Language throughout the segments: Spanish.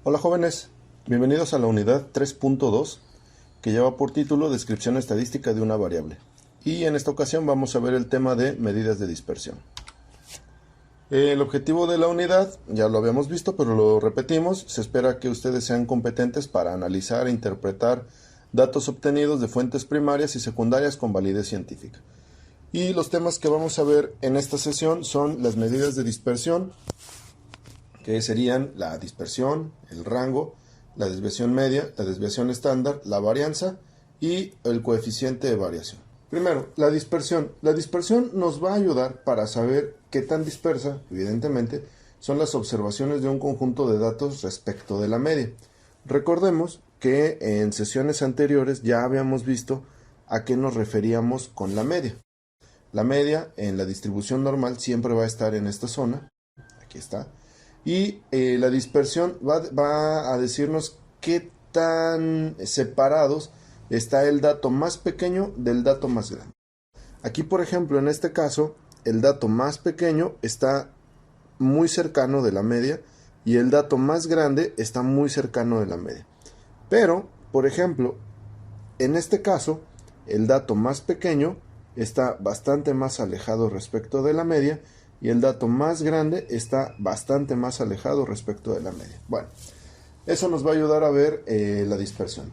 Hola jóvenes, bienvenidos a la unidad 3.2 que lleva por título Descripción estadística de una variable. Y en esta ocasión vamos a ver el tema de medidas de dispersión. El objetivo de la unidad, ya lo habíamos visto, pero lo repetimos, se espera que ustedes sean competentes para analizar e interpretar datos obtenidos de fuentes primarias y secundarias con validez científica. Y los temas que vamos a ver en esta sesión son las medidas de dispersión, que serían la dispersión, el rango, la desviación media, la desviación estándar, la varianza y el coeficiente de variación. Primero, la dispersión. La dispersión nos va a ayudar para saber qué tan dispersa, evidentemente, son las observaciones de un conjunto de datos respecto de la media. Recordemos que en sesiones anteriores ya habíamos visto a qué nos referíamos con la media. La media en la distribución normal siempre va a estar en esta zona, aquí está, y la dispersión va a decirnos qué tan separados está el dato más pequeño del dato más grande. Aquí, por ejemplo, en este caso, el dato más pequeño está muy cercano de la media y el dato más grande está muy cercano de la media. Pero, por ejemplo, en este caso, el dato más pequeño está bastante más alejado respecto de la media y el dato más grande está bastante más alejado respecto de la media. Bueno, eso nos va a ayudar a ver la dispersión.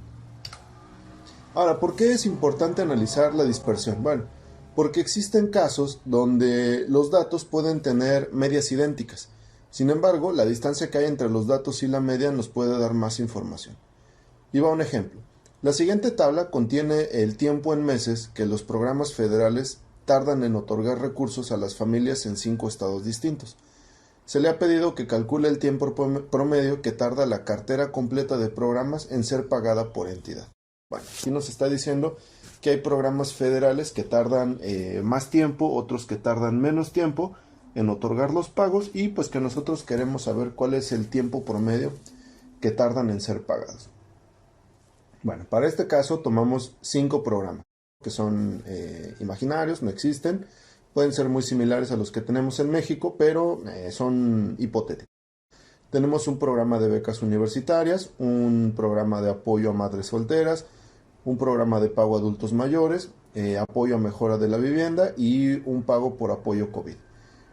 Ahora, ¿por qué es importante analizar la dispersión? Bueno, porque existen casos donde los datos pueden tener medias idénticas. Sin embargo, la distancia que hay entre los datos y la media nos puede dar más información. Y va un ejemplo. La siguiente tabla contiene el tiempo en meses que los programas federales tardan en otorgar recursos a las familias en 5 estados distintos. Se le ha pedido que calcule el tiempo promedio que tarda la cartera completa de programas en ser pagada por entidad. Bueno, aquí nos está diciendo que hay programas federales que tardan más tiempo, otros que tardan menos tiempo en otorgar los pagos y pues que nosotros queremos saber cuál es el tiempo promedio que tardan en ser pagados. Bueno, para este caso tomamos 5 programas que son imaginarios, no existen, pueden ser muy similares a los que tenemos en México, pero son hipotéticos. Tenemos un programa de becas universitarias, un programa de apoyo a madres solteras, un programa de pago a adultos mayores, apoyo a mejora de la vivienda y un pago por apoyo COVID.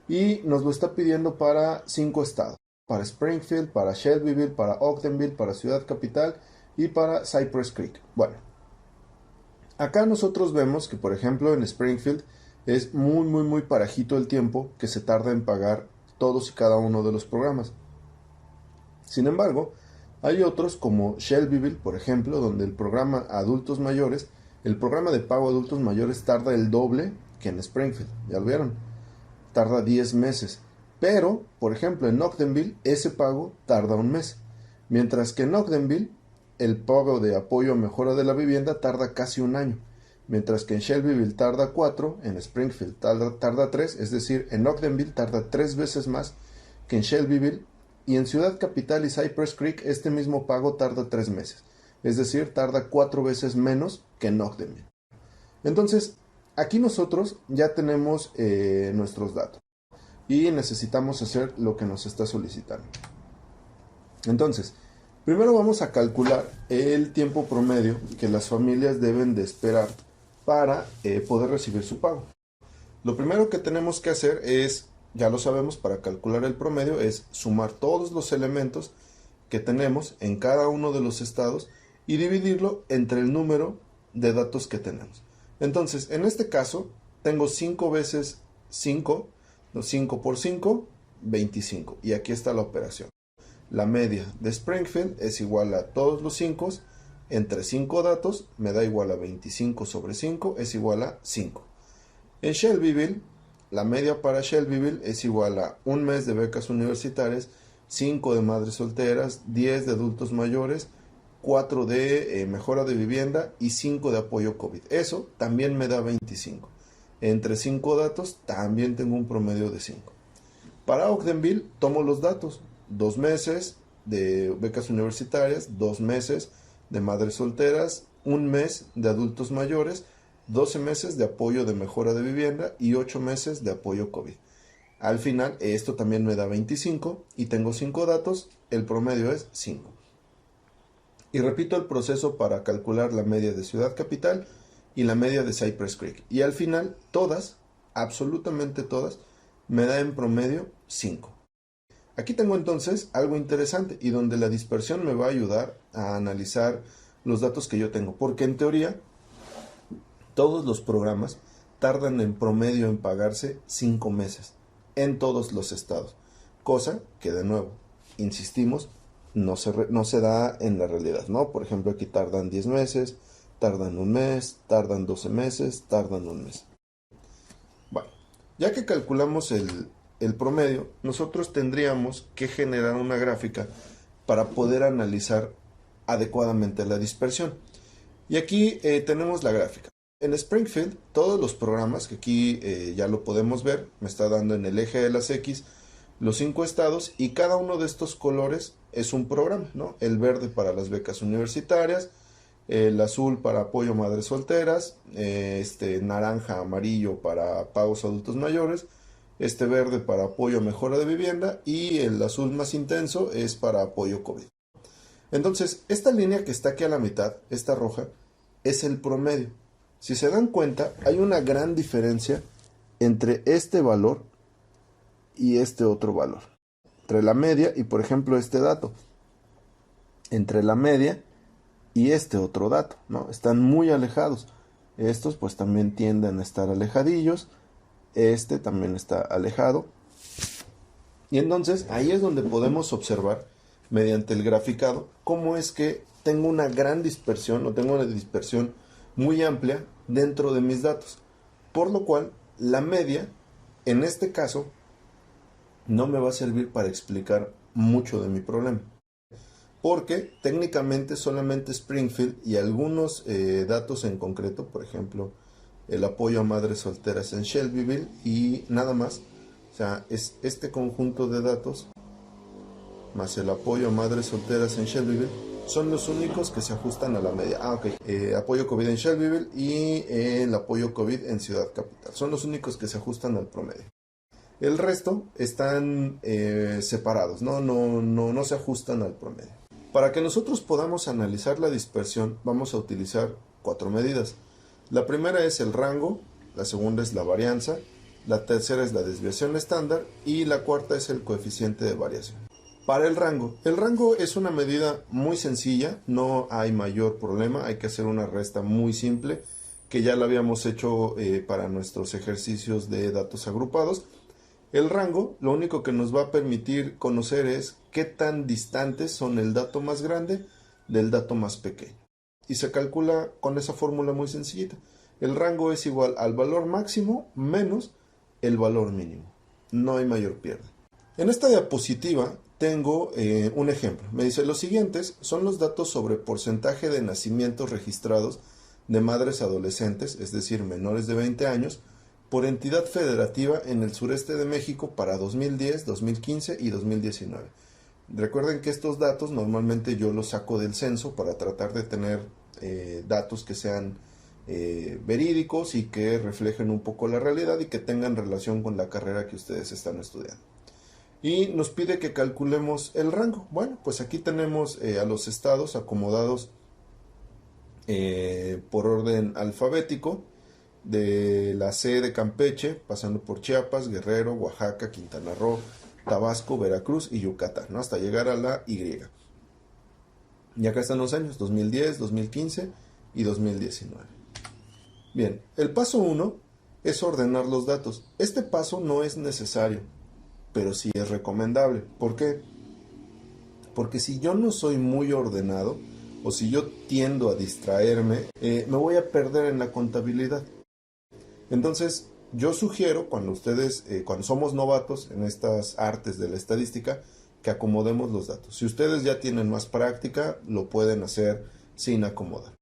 Y nos lo está pidiendo para 5 estados, para Springfield, para Shelbyville, para Ogdenville, para Ciudad Capital y para Cypress Creek. Bueno, acá nosotros vemos que, por ejemplo, en Springfield es muy parejito el tiempo que se tarda en pagar todos y cada uno de los programas. Sin embargo, hay otros como Shelbyville, por ejemplo, donde el programa adultos mayores, el programa de pago a adultos mayores tarda el doble que en Springfield, ya lo vieron, tarda 10 meses. Pero, por ejemplo, en Ogdenville ese pago tarda un mes, mientras que en Ogdenville el pago de apoyo a mejora de la vivienda tarda casi un año, mientras que en Shelbyville tarda 4, en Springfield tarda 3, es decir, en Ogdenville tarda 3 veces más que en Shelbyville, y en Ciudad Capital y Cypress Creek este mismo pago tarda 3 meses, es decir, tarda 4 veces menos que en Ogdenville. Entonces, aquí nosotros ya tenemos nuestros datos y necesitamos hacer lo que nos está solicitando. Entonces, primero vamos a calcular el tiempo promedio que las familias deben de esperar para poder recibir su pago. Lo primero que tenemos que hacer es, ya lo sabemos, para calcular el promedio es sumar todos los elementos que tenemos en cada uno de los estados y dividirlo entre el número de datos que tenemos. Entonces, en este caso, tengo 5 veces 5, 5 por 5, 25. Y aquí está la operación. La media de Springfield es igual a todos los 5 entre 5 datos, me da igual a 25 sobre 5, es igual a 5. En Shelbyville, la media para Shelbyville es igual a un mes de becas universitarias, 5 de madres solteras, 10 de adultos mayores, 4 de mejora de vivienda y 5 de apoyo COVID. Eso también me da 25. Entre 5 datos también tengo un promedio de 5. Para Ogdenville tomo los datos. 2 meses de becas universitarias, 2 meses de madres solteras, 1 mes de adultos mayores, 12 meses de apoyo de mejora de vivienda y 8 meses de apoyo COVID. Al final, esto también me da 25 y tengo 5 datos, el promedio es 5. Y repito el proceso para calcular la media de Ciudad Capital y la media de Cypress Creek. Y al final, todas, absolutamente todas, me da en promedio 5. Aquí tengo entonces algo interesante y donde la dispersión me va a ayudar a analizar los datos que yo tengo. Porque en teoría, todos los programas tardan en promedio en pagarse 5 meses en todos los estados. Cosa que, de nuevo, insistimos, no se da en la realidad, ¿no? Por ejemplo, aquí tardan 10 meses, tardan un mes, tardan 12 meses, tardan un mes. Bueno, ya que calculamos el promedio, nosotros tendríamos que generar una gráfica para poder analizar adecuadamente la dispersión. Y aquí tenemos la gráfica. En Springfield, todos los programas, que aquí ya lo podemos ver, me está dando en el eje de las X los 5 estados y cada uno de estos colores es un programa, ¿no? El verde para las becas universitarias, el azul para apoyo a madres solteras, naranja, amarillo para pagos a adultos mayores, verde para apoyo a mejora de vivienda y el azul más intenso es para apoyo COVID. Entonces, esta línea que está aquí a la mitad, esta roja, es el promedio. Si se dan cuenta, hay una gran diferencia entre este valor y este otro valor. Entre la media y, por ejemplo, este dato. Entre la media y este otro dato, ¿no? Están muy alejados. Estos pues también tienden a estar alejadillos. Este también está alejado. Y entonces ahí es donde podemos observar, mediante el graficado, cómo es que tengo una gran dispersión o tengo una dispersión muy amplia dentro de mis datos. Por lo cual, la media, en este caso, no me va a servir para explicar mucho de mi problema. Porque técnicamente solamente Springfield y algunos datos en concreto, por ejemplo, el apoyo a madres solteras en Shelbyville y nada más. O sea, es este conjunto de datos más el apoyo a madres solteras en Shelbyville son los únicos que se ajustan a la media. Apoyo COVID en Shelbyville y el apoyo COVID en Ciudad Capital. Son los únicos que se ajustan al promedio. El resto están separados, no se ajustan al promedio. Para que nosotros podamos analizar la dispersión, vamos a utilizar 4 medidas. La primera es el rango, la segunda es la varianza, la tercera es la desviación estándar y la cuarta es el coeficiente de variación. Para el rango es una medida muy sencilla, no hay mayor problema, hay que hacer una resta muy simple, que ya la habíamos hecho para nuestros ejercicios de datos agrupados. El rango lo único que nos va a permitir conocer es qué tan distantes son el dato más grande del dato más pequeño. Y se calcula con esa fórmula muy sencillita. El rango es igual al valor máximo menos el valor mínimo. No hay mayor pierde. En esta diapositiva tengo un ejemplo. Me dice, los siguientes son los datos sobre porcentaje de nacimientos registrados de madres adolescentes, es decir, menores de 20 años, por entidad federativa en el sureste de México para 2010, 2015 y 2019. Recuerden que estos datos normalmente yo los saco del censo para tratar de tener datos que sean verídicos y que reflejen un poco la realidad y que tengan relación con la carrera que ustedes están estudiando. Y nos pide que calculemos el rango. Bueno, pues aquí tenemos a los estados acomodados por orden alfabético, de la C de Campeche, pasando por Chiapas, Guerrero, Oaxaca, Quintana Roo, Tabasco, Veracruz y Yucatán, ¿no? Hasta llegar a la Y. Y acá están los años, 2010, 2015 y 2019. Bien, el paso 1 es ordenar los datos. Este paso no es necesario, pero sí es recomendable. ¿Por qué? Porque si yo no soy muy ordenado, o si yo tiendo a distraerme, me voy a perder en la contabilidad. Entonces, yo sugiero, cuando somos novatos en estas artes de la estadística, que acomodemos los datos. Si ustedes ya tienen más práctica, lo pueden hacer sin acomodar.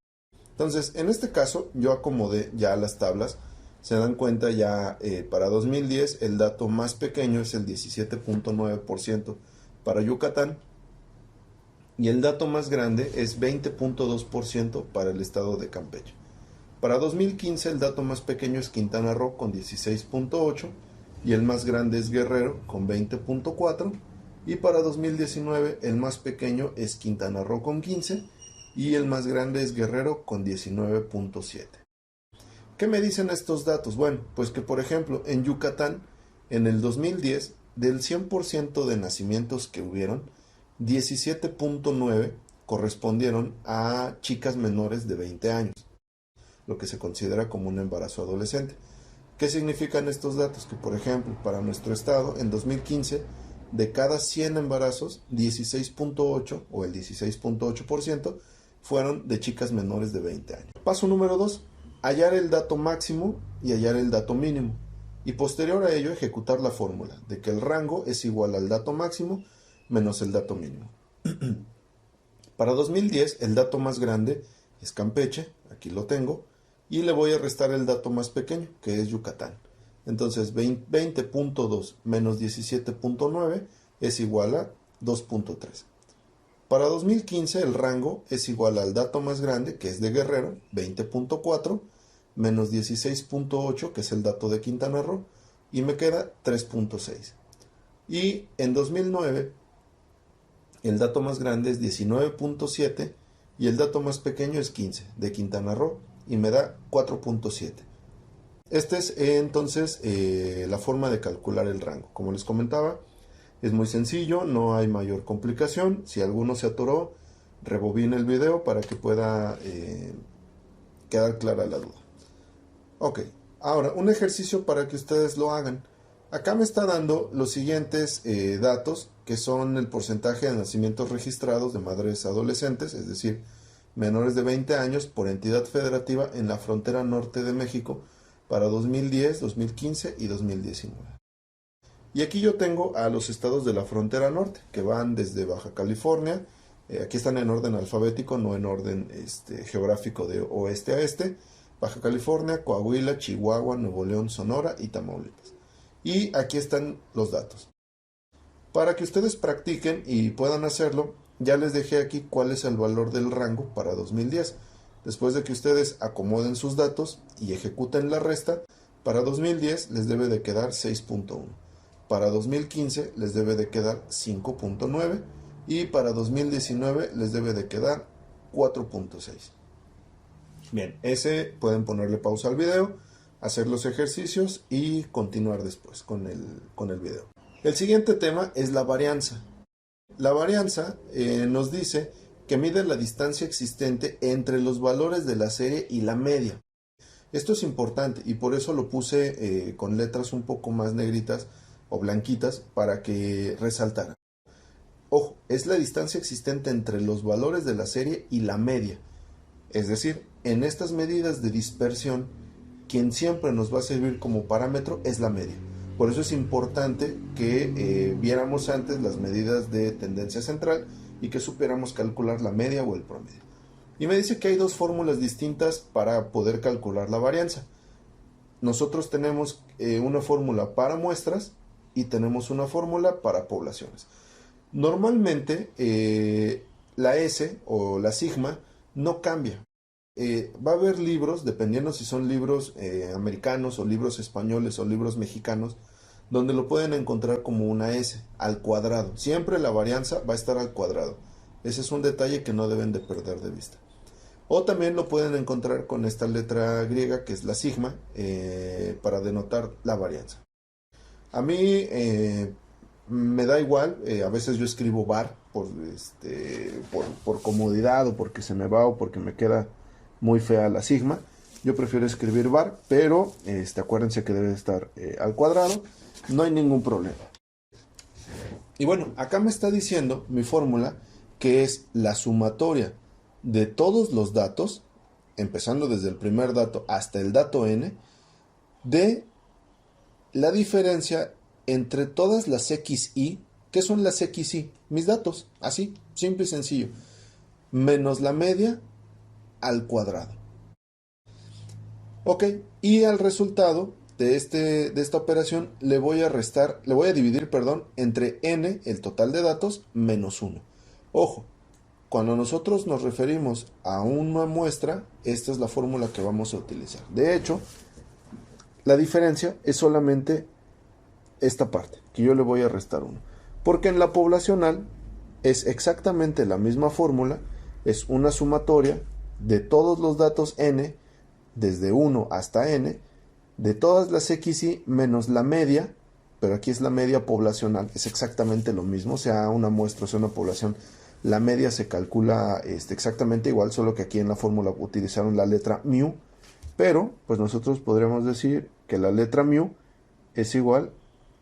Entonces, en este caso, yo acomodé ya las tablas. Se dan cuenta ya, para 2010, el dato más pequeño es el 17.9% para Yucatán. Y el dato más grande es 20.2% para el estado de Campeche. Para 2015 el dato más pequeño es Quintana Roo con 16.8 y el más grande es Guerrero con 20.4, y para 2019 el más pequeño es Quintana Roo con 15 y el más grande es Guerrero con 19.7. ¿Qué me dicen estos datos? Bueno, pues que por ejemplo en Yucatán en el 2010 del 100% de nacimientos que hubieron, 17.9 correspondieron a chicas menores de 20 años, lo que se considera como un embarazo adolescente. ¿Qué significan estos datos? Que por ejemplo para nuestro estado en 2015 de cada 100 embarazos 16.8 o el 16.8% fueron de chicas menores de 20 años. Paso número 2, hallar el dato máximo y hallar el dato mínimo, y posterior a ello ejecutar la fórmula de que el rango es igual al dato máximo menos el dato mínimo. Para 2010 el dato más grande es Campeche, aquí lo tengo, y le voy a restar el dato más pequeño, que es Yucatán. Entonces 20.2 menos 17.9 es igual a 2.3. Para 2015 el rango es igual al dato más grande, que es de Guerrero, 20.4, menos 16.8, que es el dato de Quintana Roo, y me queda 3.6. Y en 2009 el dato más grande es 19.7 y el dato más pequeño es 15 de Quintana Roo y me da 4.7. Esta es entonces la forma de calcular el rango. Como les comentaba, es muy sencillo, no hay mayor complicación. Si alguno se atoró, rebobine el video para que pueda quedar clara la duda. Ok, ahora un ejercicio para que ustedes lo hagan. Acá me está dando los siguientes datos, que son el porcentaje de nacimientos registrados de madres adolescentes, es decir, menores de 20 años por entidad federativa en la frontera norte de México para 2010, 2015 y 2019. Y aquí yo tengo a los estados de la frontera norte, que van desde Baja California, aquí están en orden alfabético, no en orden geográfico de oeste a este, Baja California, Coahuila, Chihuahua, Nuevo León, Sonora y Tamaulipas. Y aquí están los datos. Para que ustedes practiquen y puedan hacerlo, ya les dejé aquí cuál es el valor del rango para 2010. Después de que ustedes acomoden sus datos y ejecuten la resta, para 2010 les debe de quedar 6.1. Para 2015 les debe de quedar 5.9 y para 2019 les debe de quedar 4.6. Bien, ese pueden ponerle pausa al video, hacer los ejercicios y continuar después con el video. El siguiente tema es la varianza. La varianza nos dice que mide la distancia existente entre los valores de la serie y la media. Esto es importante y por eso lo puse con letras un poco más negritas o blanquitas para que resaltara. Ojo, es la distancia existente entre los valores de la serie y la media. Es decir, en estas medidas de dispersión, quien siempre nos va a servir como parámetro es la media. Por eso es importante que viéramos antes las medidas de tendencia central y que supiéramos calcular la media o el promedio. Y me dice que hay dos fórmulas distintas para poder calcular la varianza. Nosotros tenemos una fórmula para muestras y tenemos una fórmula para poblaciones. Normalmente la S o la sigma no cambia. Va a haber libros, dependiendo si son libros americanos o libros españoles o libros mexicanos, donde lo pueden encontrar como una S al cuadrado. Siempre la varianza va a estar al cuadrado. Ese es un detalle que no deben de perder de vista. O también lo pueden encontrar con esta letra griega que es la sigma para denotar la varianza. A mí me da igual, a veces yo escribo var por comodidad o porque se me va o porque me queda muy fea la sigma. Yo prefiero escribir var, pero acuérdense que debe estar al cuadrado, no hay ningún problema. Y bueno, acá me está diciendo mi fórmula que es la sumatoria de todos los datos, empezando desde el primer dato hasta el dato n, de la diferencia entre todas las xy. ¿Qué son las xy? Mis datos, así, simple y sencillo, menos la media al cuadrado. Ok, y al resultado de esta operación le voy a dividir, entre n, el total de datos, menos 1. Ojo, cuando nosotros nos referimos a una muestra, esta es la fórmula que vamos a utilizar. De hecho, la diferencia es solamente esta parte, que yo le voy a restar 1. Porque en la poblacional es exactamente la misma fórmula, es una sumatoria de todos los datos n, desde 1 hasta n, de todas las xy menos la media, pero aquí es la media poblacional, es exactamente lo mismo, sea una muestra o sea una población, la media se calcula exactamente igual, solo que aquí en la fórmula utilizaron la letra mu, pero pues nosotros podríamos decir que la letra mu es igual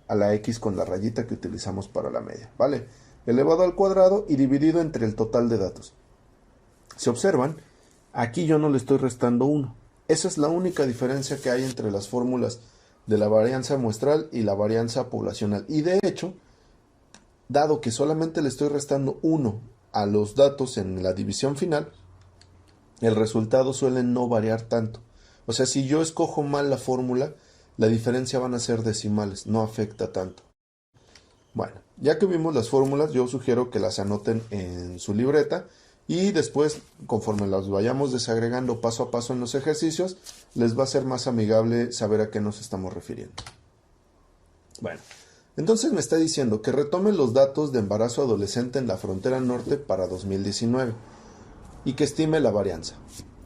a la x con la rayita que utilizamos para la media, ¿vale? Elevado al cuadrado y dividido entre el total de datos. Si observan, aquí yo no le estoy restando 1. Esa es la única diferencia que hay entre las fórmulas de la varianza muestral y la varianza poblacional. Y de hecho, dado que solamente le estoy restando 1 a los datos en la división final, el resultado suele no variar tanto. O sea, si yo escojo mal la fórmula, la diferencia van a ser decimales, no afecta tanto. Bueno, ya que vimos las fórmulas, yo sugiero que las anoten en su libreta y después, conforme las vayamos desagregando paso a paso en los ejercicios, les va a ser más amigable saber a qué nos estamos refiriendo. Bueno, entonces me está diciendo que retome los datos de embarazo adolescente en la frontera norte para 2019 y que estime la varianza.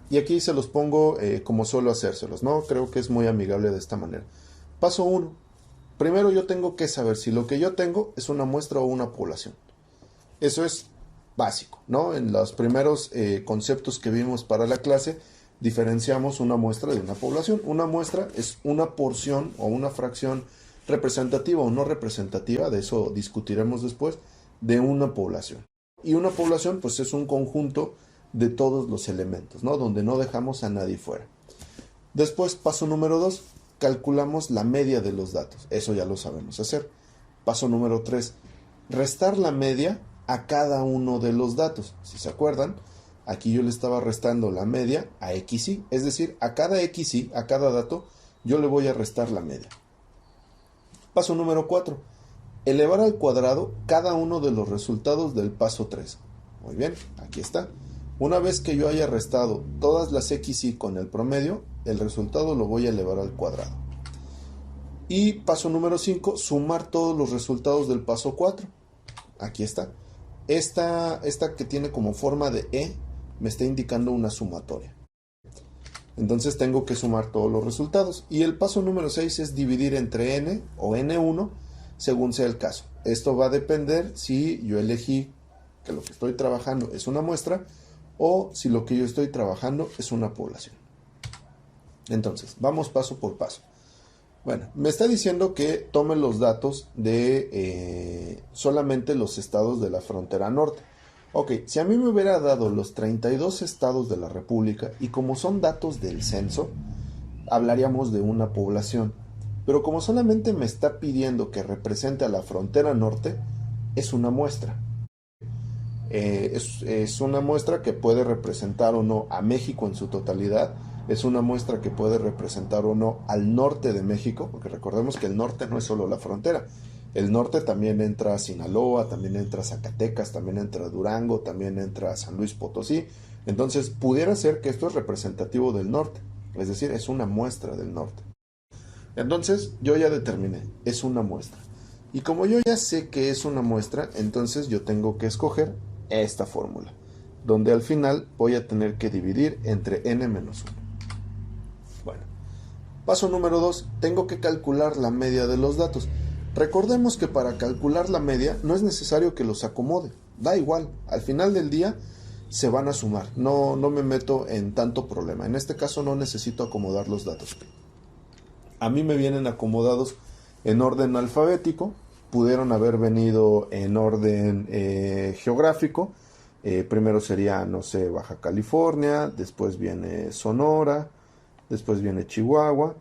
Y aquí se los pongo como suelo hacérselos, ¿no? Creo que es muy amigable de esta manera. Paso 1. Primero yo tengo que saber si lo que yo tengo es una muestra o una población. Eso es básico, ¿no? En los primeros conceptos que vimos para la clase, diferenciamos una muestra de una población. Una muestra es una porción o una fracción representativa o no representativa, de eso discutiremos después, de una población. Y una población, pues es un conjunto de todos los elementos, ¿no? Donde no dejamos a nadie fuera. Después, paso número 2, calculamos la media de los datos. Eso ya lo sabemos hacer. Paso número 3, restar la media a cada uno de los datos. Si se acuerdan, aquí yo le estaba restando la media a xy, es decir, a cada xy, a cada dato, yo le voy a restar la media. Paso número 4, elevar al cuadrado cada uno de los resultados del paso 3. Muy bien, aquí está. Una vez que yo haya restado todas las xy con el promedio, el resultado lo voy a elevar al cuadrado. Y paso número 5, sumar todos los resultados del paso 4. Aquí está. Esta que tiene como forma de E me está indicando una sumatoria. Entonces tengo que sumar todos los resultados. Y el paso número 6 es dividir entre n o n1 según sea el caso. Esto va a depender si yo elegí que lo que estoy trabajando es una muestra o si lo que yo estoy trabajando es una población. Entonces, vamos paso por paso. Bueno, me está diciendo que tome los datos de solamente los estados de la frontera norte. Ok, si a mí me hubiera dado los 32 estados de la República y como son datos del censo, hablaríamos de una población. Pero como solamente me está pidiendo que represente a la frontera norte, es una muestra. Es una muestra que puede representar o no a México en su totalidad, es una muestra que puede representar o no al norte de México, porque recordemos que el norte no es solo la frontera, el norte también entra Sinaloa, también entra Zacatecas, también entra Durango, también entra San Luis Potosí, entonces pudiera ser que esto es representativo del norte, es decir, es una muestra del norte. Entonces yo ya determiné, es una muestra. Y como yo ya sé que es una muestra, entonces yo tengo que escoger esta fórmula, donde al final voy a tener que dividir entre n menos 1. Bueno, paso número 2, tengo que calcular la media de los datos. Recordemos que para calcular la media no es necesario que los acomode, da igual, al final del día se van a sumar, no me meto en tanto problema. En este caso no necesito acomodar los datos. A mí me vienen acomodados en orden alfabético, pudieron haber venido en orden geográfico. Primero sería, no sé, Baja California, después viene Sonora, después viene Chihuahua,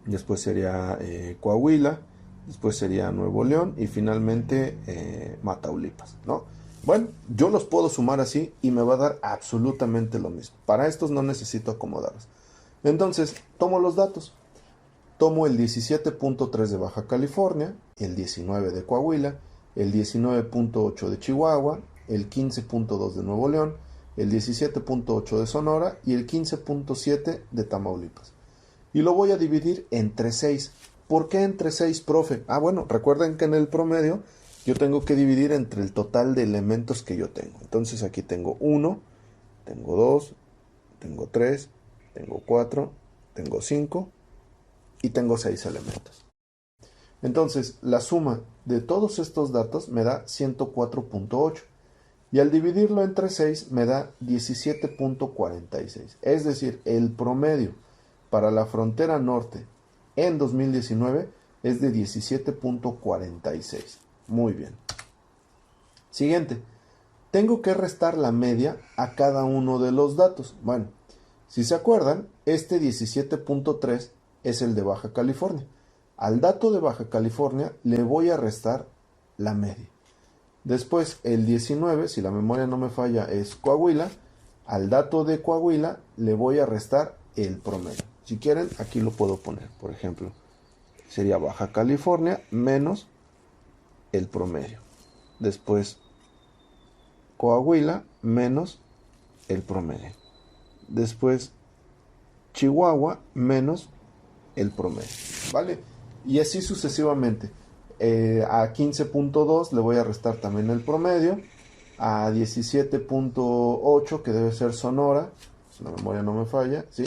después sería Coahuila, después sería Nuevo León y finalmente Tamaulipas, ¿no? Bueno, yo los puedo sumar así y me va a dar absolutamente lo mismo. Para estos no necesito acomodarlos. Entonces, tomo los datos. Tomo el 17.3 de Baja California, el 19 de Coahuila, el 19.8 de Chihuahua, el 15.2 de Nuevo León, el 17.8 de Sonora y el 15.7 de Tamaulipas. Y lo voy a dividir entre 6. ¿Por qué entre 6, profe? Bueno, recuerden que en el promedio yo tengo que dividir entre el total de elementos que yo tengo. Entonces aquí tengo 1, tengo 2, tengo 3, tengo 4, tengo 5 y tengo 6 elementos. Entonces la suma de todos estos datos me da 104.8 y al dividirlo entre 6 me da 17.46. Es decir, el promedio para la frontera norte en 2019 es de 17.46. Muy bien. Siguiente. Tengo que restar la media a cada uno de los datos. Bueno, si se acuerdan, este 17.3 es el de Baja California. Al dato de Baja California le voy a restar la media. Después el 19, si la memoria no me falla, es Coahuila. Al dato de Coahuila le voy a restar el promedio. Si quieren, aquí lo puedo poner. Por ejemplo, sería Baja California menos el promedio. Después Coahuila menos el promedio. Después Chihuahua menos el promedio. ¿Vale? Y así sucesivamente. A 15.2 le voy a restar también el promedio. A 17.8, que debe ser Sonora, si la memoria no me falla, ¿sí?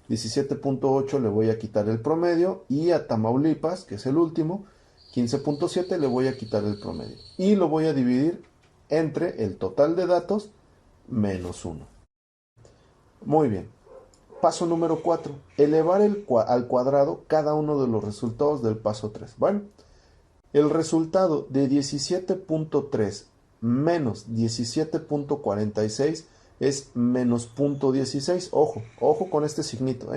17.8 le voy a quitar el promedio. Y a Tamaulipas, que es el último, 15.7 le voy a quitar el promedio. Y lo voy a dividir entre el total de datos menos 1. Muy bien. Paso número 4. Elevar al cuadrado cada uno de los resultados del paso 3. Bueno, el resultado de 17.3 menos 17.46 es menos 0.16. Ojo con este signito.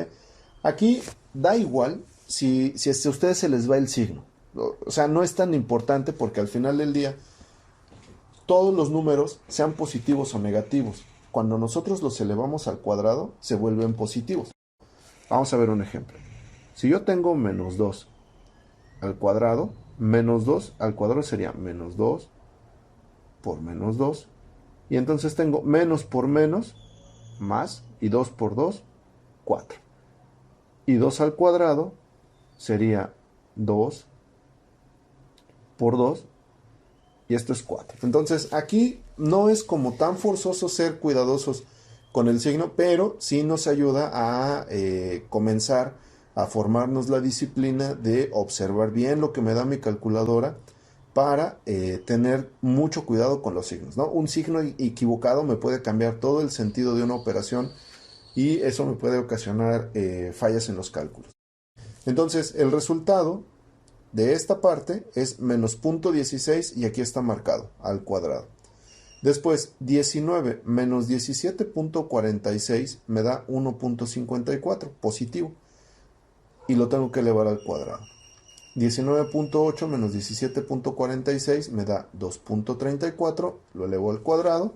Aquí da igual si a ustedes se les va el signo. O sea, no es tan importante porque al final del día todos los números, sean positivos o negativos, cuando nosotros los elevamos al cuadrado, se vuelven positivos. Vamos a ver un ejemplo. Si yo tengo menos 2 al cuadrado, menos 2 al cuadrado sería menos 2 por menos 2. Y entonces tengo menos por menos, más, y 2 por 2, 4. Y 2 al cuadrado sería 2 por 2. Y esto es 4. Entonces aquí no es como tan forzoso ser cuidadosos con el signo, pero sí nos ayuda a comenzar a formarnos la disciplina de observar bien lo que me da mi calculadora para tener mucho cuidado con los signos, ¿no? Un signo equivocado me puede cambiar todo el sentido de una operación y eso me puede ocasionar fallas en los cálculos. Entonces el resultado de esta parte es menos 0.16 y aquí está marcado al cuadrado. Después 19 menos 17.46 me da 1.54 positivo y lo tengo que elevar al cuadrado. 19.8 menos 17.46 me da 2.34, lo elevo al cuadrado.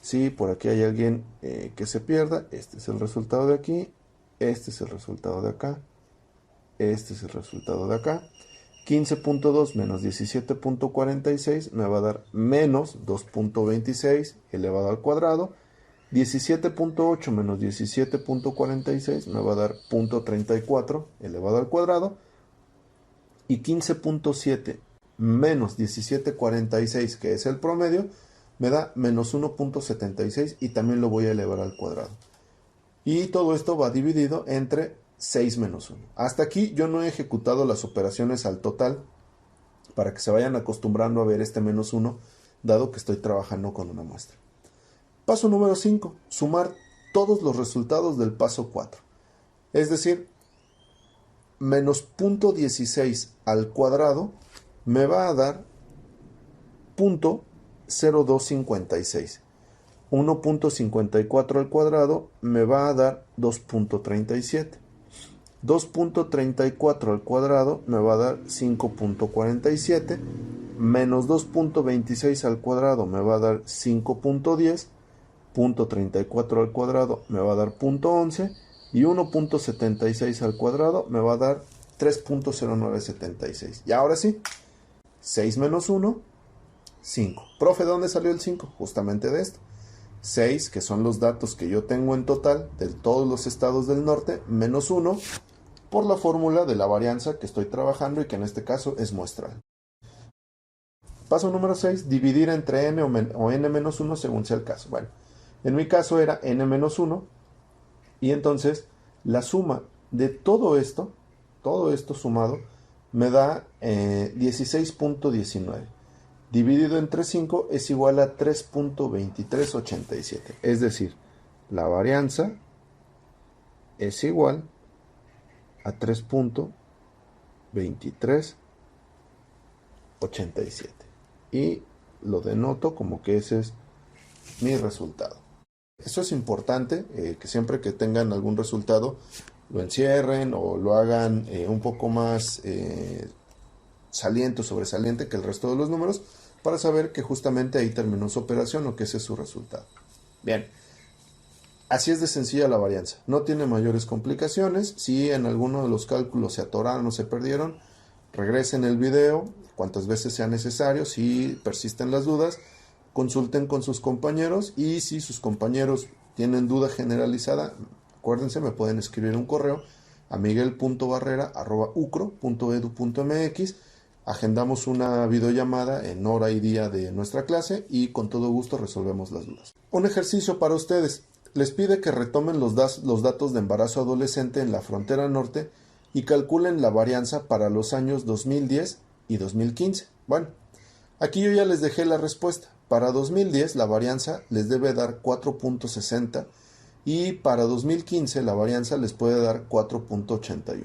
Si por aquí hay alguien que se pierda, este es el resultado de aquí, este es el resultado de acá, este es el resultado de acá. 15.2 menos 17.46 me va a dar menos 2.26 elevado al cuadrado. 17.8 menos 17.46 me va a dar 0.34 elevado al cuadrado. Y 15.7 menos 17.46, que es el promedio, me da menos 1.76 y también lo voy a elevar al cuadrado. Y todo esto va dividido entre 6 menos 1. Hasta aquí yo no he ejecutado las operaciones al total para que se vayan acostumbrando a ver este menos 1, dado que estoy trabajando con una muestra. Paso número 5. Sumar todos los resultados del paso 4. Es decir, menos 0.16 al cuadrado me va a dar 0.0256. 1.54 al cuadrado me va a dar 2.37. 2.34 al cuadrado me va a dar 5.47, menos 2.26 al cuadrado me va a dar 5.10, 0.34 al cuadrado me va a dar 0.11 y 1.76 al cuadrado me va a dar 3.0976. Y ahora sí, 6 menos 1, 5. Profe, ¿de dónde salió el 5? Justamente de esto. 6, que son los datos que yo tengo en total de todos los estados del norte, menos 1, por la fórmula de la varianza que estoy trabajando y que en este caso es muestral. Paso número 6, dividir entre n o n-1 según sea el caso. Bueno, en mi caso era n-1 y entonces la suma de todo esto sumado, me da 16.19. Dividido entre 5 es igual a 3.2387. Es decir, la varianza es igual a 3.2387. Y lo denoto como que ese es mi resultado. Eso es importante, que siempre que tengan algún resultado lo encierren o lo hagan un poco más saliente o sobresaliente que el resto de los números, para saber que justamente ahí terminó su operación o que ese es su resultado. Bien, así es de sencilla la varianza, no tiene mayores complicaciones. Si en alguno de los cálculos se atoraron o se perdieron, regresen el video cuantas veces sea necesario. Si persisten las dudas, consulten con sus compañeros, y si sus compañeros tienen duda generalizada, acuérdense, me pueden escribir un correo a miguel.barrera@ucro.edu.mx. Agendamos una videollamada en hora y día de nuestra clase y con todo gusto resolvemos las dudas. Un ejercicio para ustedes. Les pide que retomen los datos de embarazo adolescente en la frontera norte y calculen la varianza para los años 2010 y 2015. Bueno, aquí yo ya les dejé la respuesta. Para 2010 la varianza les debe dar 4.60 y para 2015 la varianza les puede dar 4.81.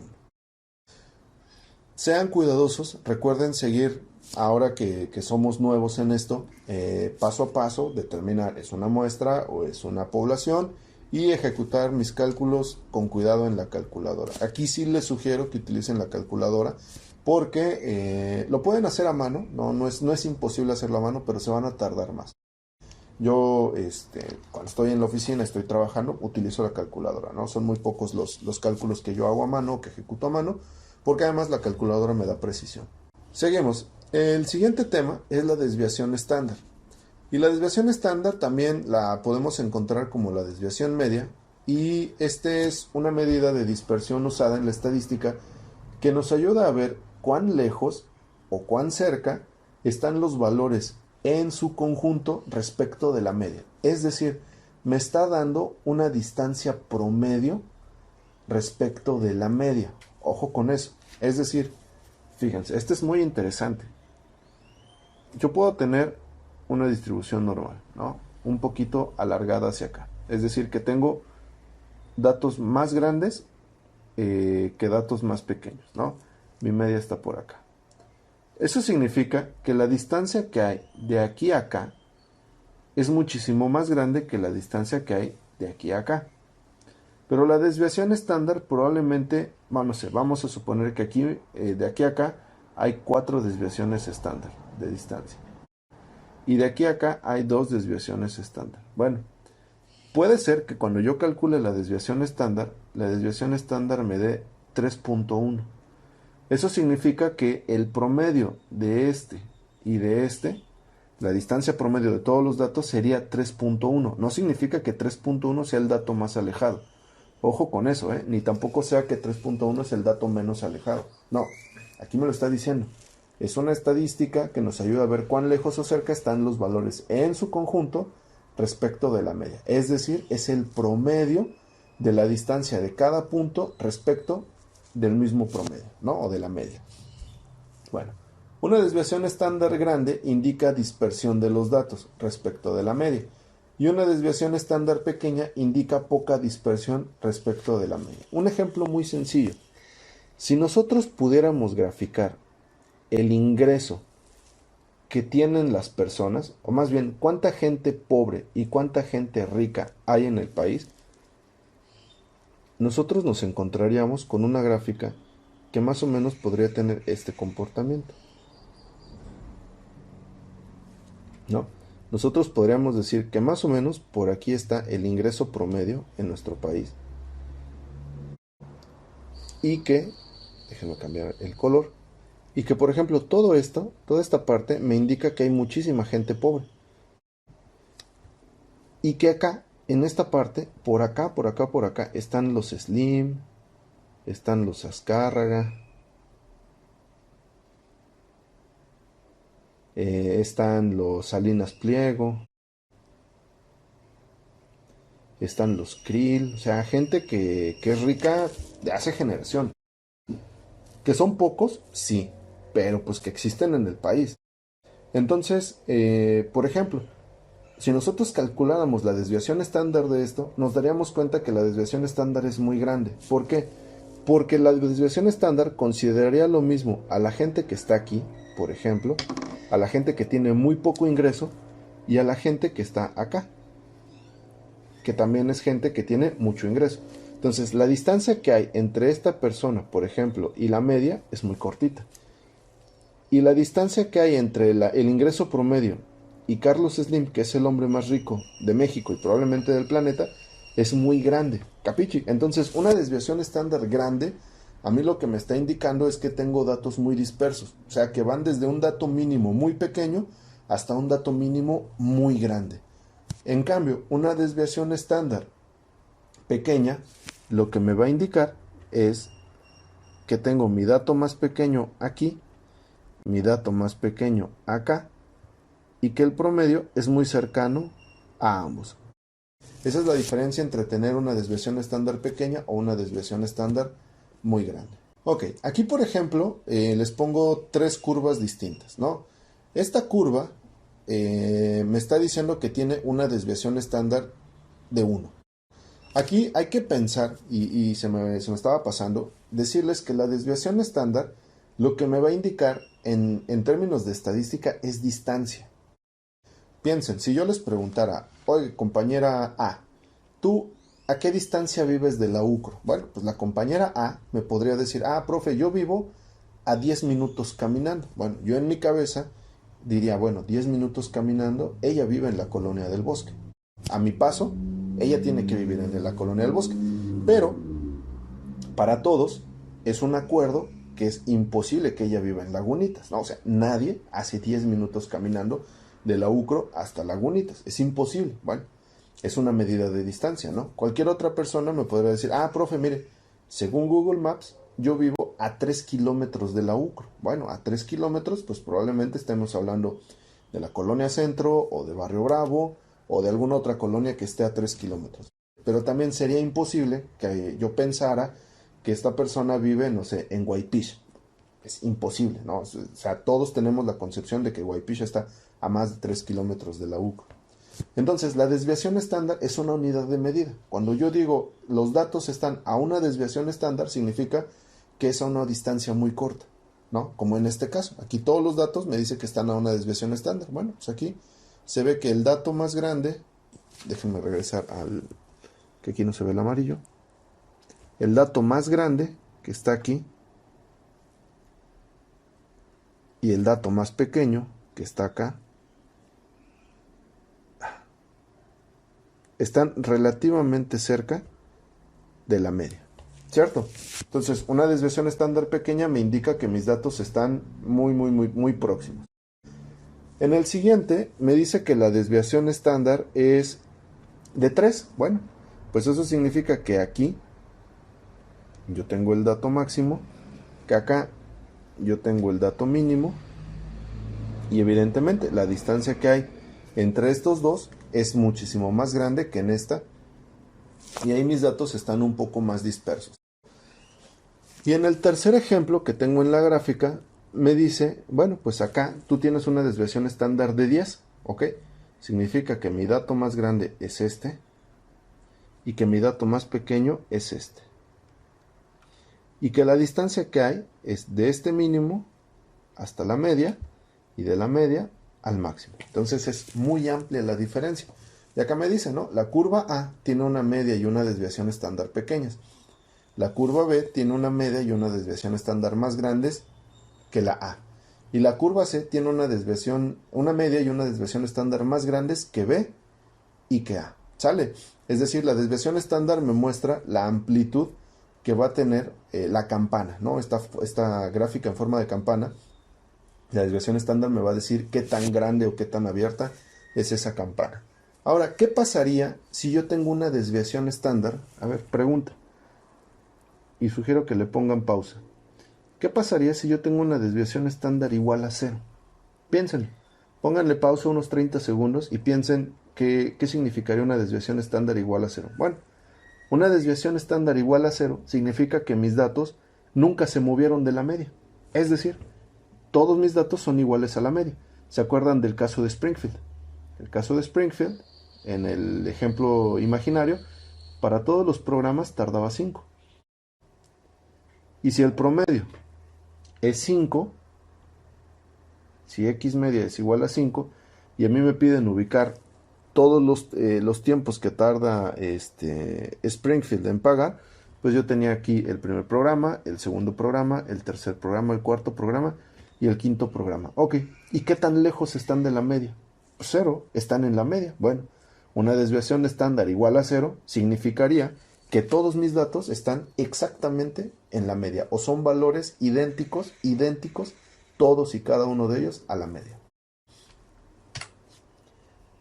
Sean cuidadosos, recuerden seguir, ahora que somos nuevos en esto, paso a paso, determinar es una muestra o es una población, y ejecutar mis cálculos con cuidado en la calculadora. Aquí sí les sugiero que utilicen la calculadora, porque lo pueden hacer a mano, no es imposible hacerlo a mano, pero se van a tardar más. Yo, cuando estoy en la oficina, estoy trabajando, utilizo la calculadora, ¿no? Son muy pocos los cálculos que yo hago a mano, que ejecuto a mano, porque además la calculadora me da precisión. Seguimos. El siguiente tema es la desviación estándar. Y la desviación estándar también la podemos encontrar como la desviación media, y es una medida de dispersión usada en la estadística que nos ayuda a ver cuán lejos o cuán cerca están los valores en su conjunto respecto de la media. Es decir, me está dando una distancia promedio respecto de la media. Ojo con eso. Es decir, fíjense, este es muy interesante. Yo puedo tener una distribución normal, ¿no? Un poquito alargada hacia acá. Es decir, que tengo datos más grandes que datos más pequeños, ¿no? Mi media está por acá. Eso significa que la distancia que hay de aquí a acá es muchísimo más grande que la distancia que hay de aquí a acá. Pero la desviación estándar probablemente, vamos a suponer que aquí, de aquí a acá, hay 4 desviaciones estándar de distancia. Y de aquí a acá hay 2 desviaciones estándar. Bueno, puede ser que cuando yo calcule la desviación estándar me dé 3.1. Eso significa que el promedio de este y de este, la distancia promedio de todos los datos sería 3.1. No significa que 3.1 sea el dato más alejado. Ojo con eso, ni tampoco sea que 3.1 es el dato menos alejado. No, aquí me lo está diciendo. Es una estadística que nos ayuda a ver cuán lejos o cerca están los valores en su conjunto respecto de la media. Es decir, es el promedio de la distancia de cada punto respecto del mismo promedio, ¿no? O de la media. Bueno, una desviación estándar grande indica dispersión de los datos respecto de la media. Y una desviación estándar pequeña indica poca dispersión respecto de la media. Un ejemplo muy sencillo. Si nosotros pudiéramos graficar el ingreso que tienen las personas, o más bien cuánta gente pobre y cuánta gente rica hay en el país, nosotros nos encontraríamos con una gráfica que más o menos podría tener este comportamiento, ¿no? Nosotros podríamos decir que más o menos por aquí está el ingreso promedio en nuestro país. Y que, déjenme cambiar el color, y que por ejemplo todo esto, toda esta parte me indica que hay muchísima gente pobre. Y que acá, en esta parte, por acá, están los slim, están los Azcárraga, están los Salinas Pliego, están los Krill, o sea, gente que es rica de hace generación. ¿Que son pocos? Sí, pero pues que existen en el país. Entonces, por ejemplo, si nosotros calculáramos la desviación estándar de esto, nos daríamos cuenta que la desviación estándar es muy grande. ¿Por qué? Porque la desviación estándar consideraría lo mismo a la gente que está aquí, por ejemplo, a la gente que tiene muy poco ingreso y a la gente que está acá, que también es gente que tiene mucho ingreso. Entonces, la distancia que hay entre esta persona, por ejemplo, y la media es muy cortita. Y la distancia que hay entre el ingreso promedio y Carlos Slim, que es el hombre más rico de México y probablemente del planeta, es muy grande. ¿Capichi? Entonces, una desviación estándar grande, a mí lo que me está indicando es que tengo datos muy dispersos. O sea, que van desde un dato mínimo muy pequeño hasta un dato mínimo muy grande. En cambio, una desviación estándar pequeña, lo que me va a indicar es que tengo mi dato más pequeño aquí, mi dato más pequeño acá, y que el promedio es muy cercano a ambos. Esa es la diferencia entre tener una desviación estándar pequeña o una desviación estándar muy grande. Ok, aquí por ejemplo les pongo tres curvas distintas, ¿no? Esta curva me está diciendo que tiene una desviación estándar de 1. Aquí hay que pensar, y se me estaba pasando, decirles que la desviación estándar lo que me va a indicar en términos de estadística es distancia. Piensen, si yo les preguntara, oye, compañera A, ¿tú a qué distancia vives de la UCRO? Bueno, pues la compañera A me podría decir, profe, yo vivo a 10 minutos caminando. Bueno, yo en mi cabeza diría, bueno, 10 minutos caminando, ella vive en la colonia del Bosque. A mi paso, ella tiene que vivir en la colonia del Bosque. Pero, para todos, es un acuerdo que es imposible que ella viva en Lagunitas, ¿no? O sea, nadie hace 10 minutos caminando de la UCRO hasta Lagunitas. Es imposible, ¿vale? Es una medida de distancia, ¿no? Cualquier otra persona me podría decir, profe, mire, según Google Maps, yo vivo a 3 kilómetros de la UCRO. Bueno, a 3 kilómetros, pues probablemente estemos hablando de la colonia Centro o de Barrio Bravo o de alguna otra colonia que esté a 3 kilómetros. Pero también sería imposible que yo pensara que esta persona vive, no sé, en Guaypish. Es imposible, ¿no? O sea, todos tenemos la concepción de que Guaypish está a más de 3 kilómetros de la UCRO. Entonces, la desviación estándar es una unidad de medida. Cuando yo digo los datos están a una desviación estándar, significa que es a una distancia muy corta, ¿no? Como en este caso. Aquí todos los datos me dicen que están a una desviación estándar. Bueno, pues aquí se ve que el dato más grande, déjenme regresar al que aquí no se ve el amarillo. El dato más grande que está aquí y el dato más pequeño que está acá están relativamente cerca de la media, ¿cierto? Entonces, una desviación estándar pequeña me indica que mis datos están muy próximos. En el siguiente me dice que la desviación estándar es de 3. Bueno, pues eso significa que aquí yo tengo el dato máximo, que acá yo tengo el dato mínimo, y evidentemente la distancia que hay entre estos dos es muchísimo más grande que en esta, y ahí mis datos están un poco más dispersos. Y en el tercer ejemplo que tengo en la gráfica me dice, bueno, pues acá tú tienes una desviación estándar de 10, ¿ok? Significa que mi dato más grande es este y que mi dato más pequeño es este. Y que la distancia que hay es de este mínimo hasta la media y de la media al máximo. Entonces es muy amplia la diferencia. Y acá me dice, ¿no? La curva A tiene una media y una desviación estándar pequeñas. La curva B tiene una media y una desviación estándar más grandes que la A. Y la curva C tiene una media y una desviación estándar más grandes que B y que A. ¿Sale? Es decir, la desviación estándar me muestra la amplitud que va a tener la campana, ¿no? Esta gráfica en forma de campana. La desviación estándar me va a decir qué tan grande o qué tan abierta es esa campana. Ahora, ¿qué pasaría si yo tengo una desviación estándar? A ver, pregunta. y sugiero que le pongan pausa. ¿Qué pasaría si yo tengo una desviación estándar igual a 0? Piénsenlo. Pónganle pausa unos 30 segundos y piensen qué significaría una desviación estándar igual a 0. Bueno, una desviación estándar igual a 0 significa que mis datos nunca se movieron de la media. Es decir, todos mis datos son iguales a la media. ¿Se acuerdan del caso de Springfield? El caso de Springfield, en el ejemplo imaginario, para todos los programas tardaba 5. Y si el promedio es 5, si x media es igual a 5, y a mí me piden ubicar todos los tiempos que tarda Springfield en pagar, pues yo tenía aquí el primer programa, el segundo programa, el tercer programa, el cuarto programa y el quinto programa. Ok, ¿y qué tan lejos están de la media? Pues 0, están en la media. Bueno, una desviación estándar igual a 0 significaría que todos mis datos están exactamente en la media, o son valores idénticos, todos y cada uno de ellos a la media.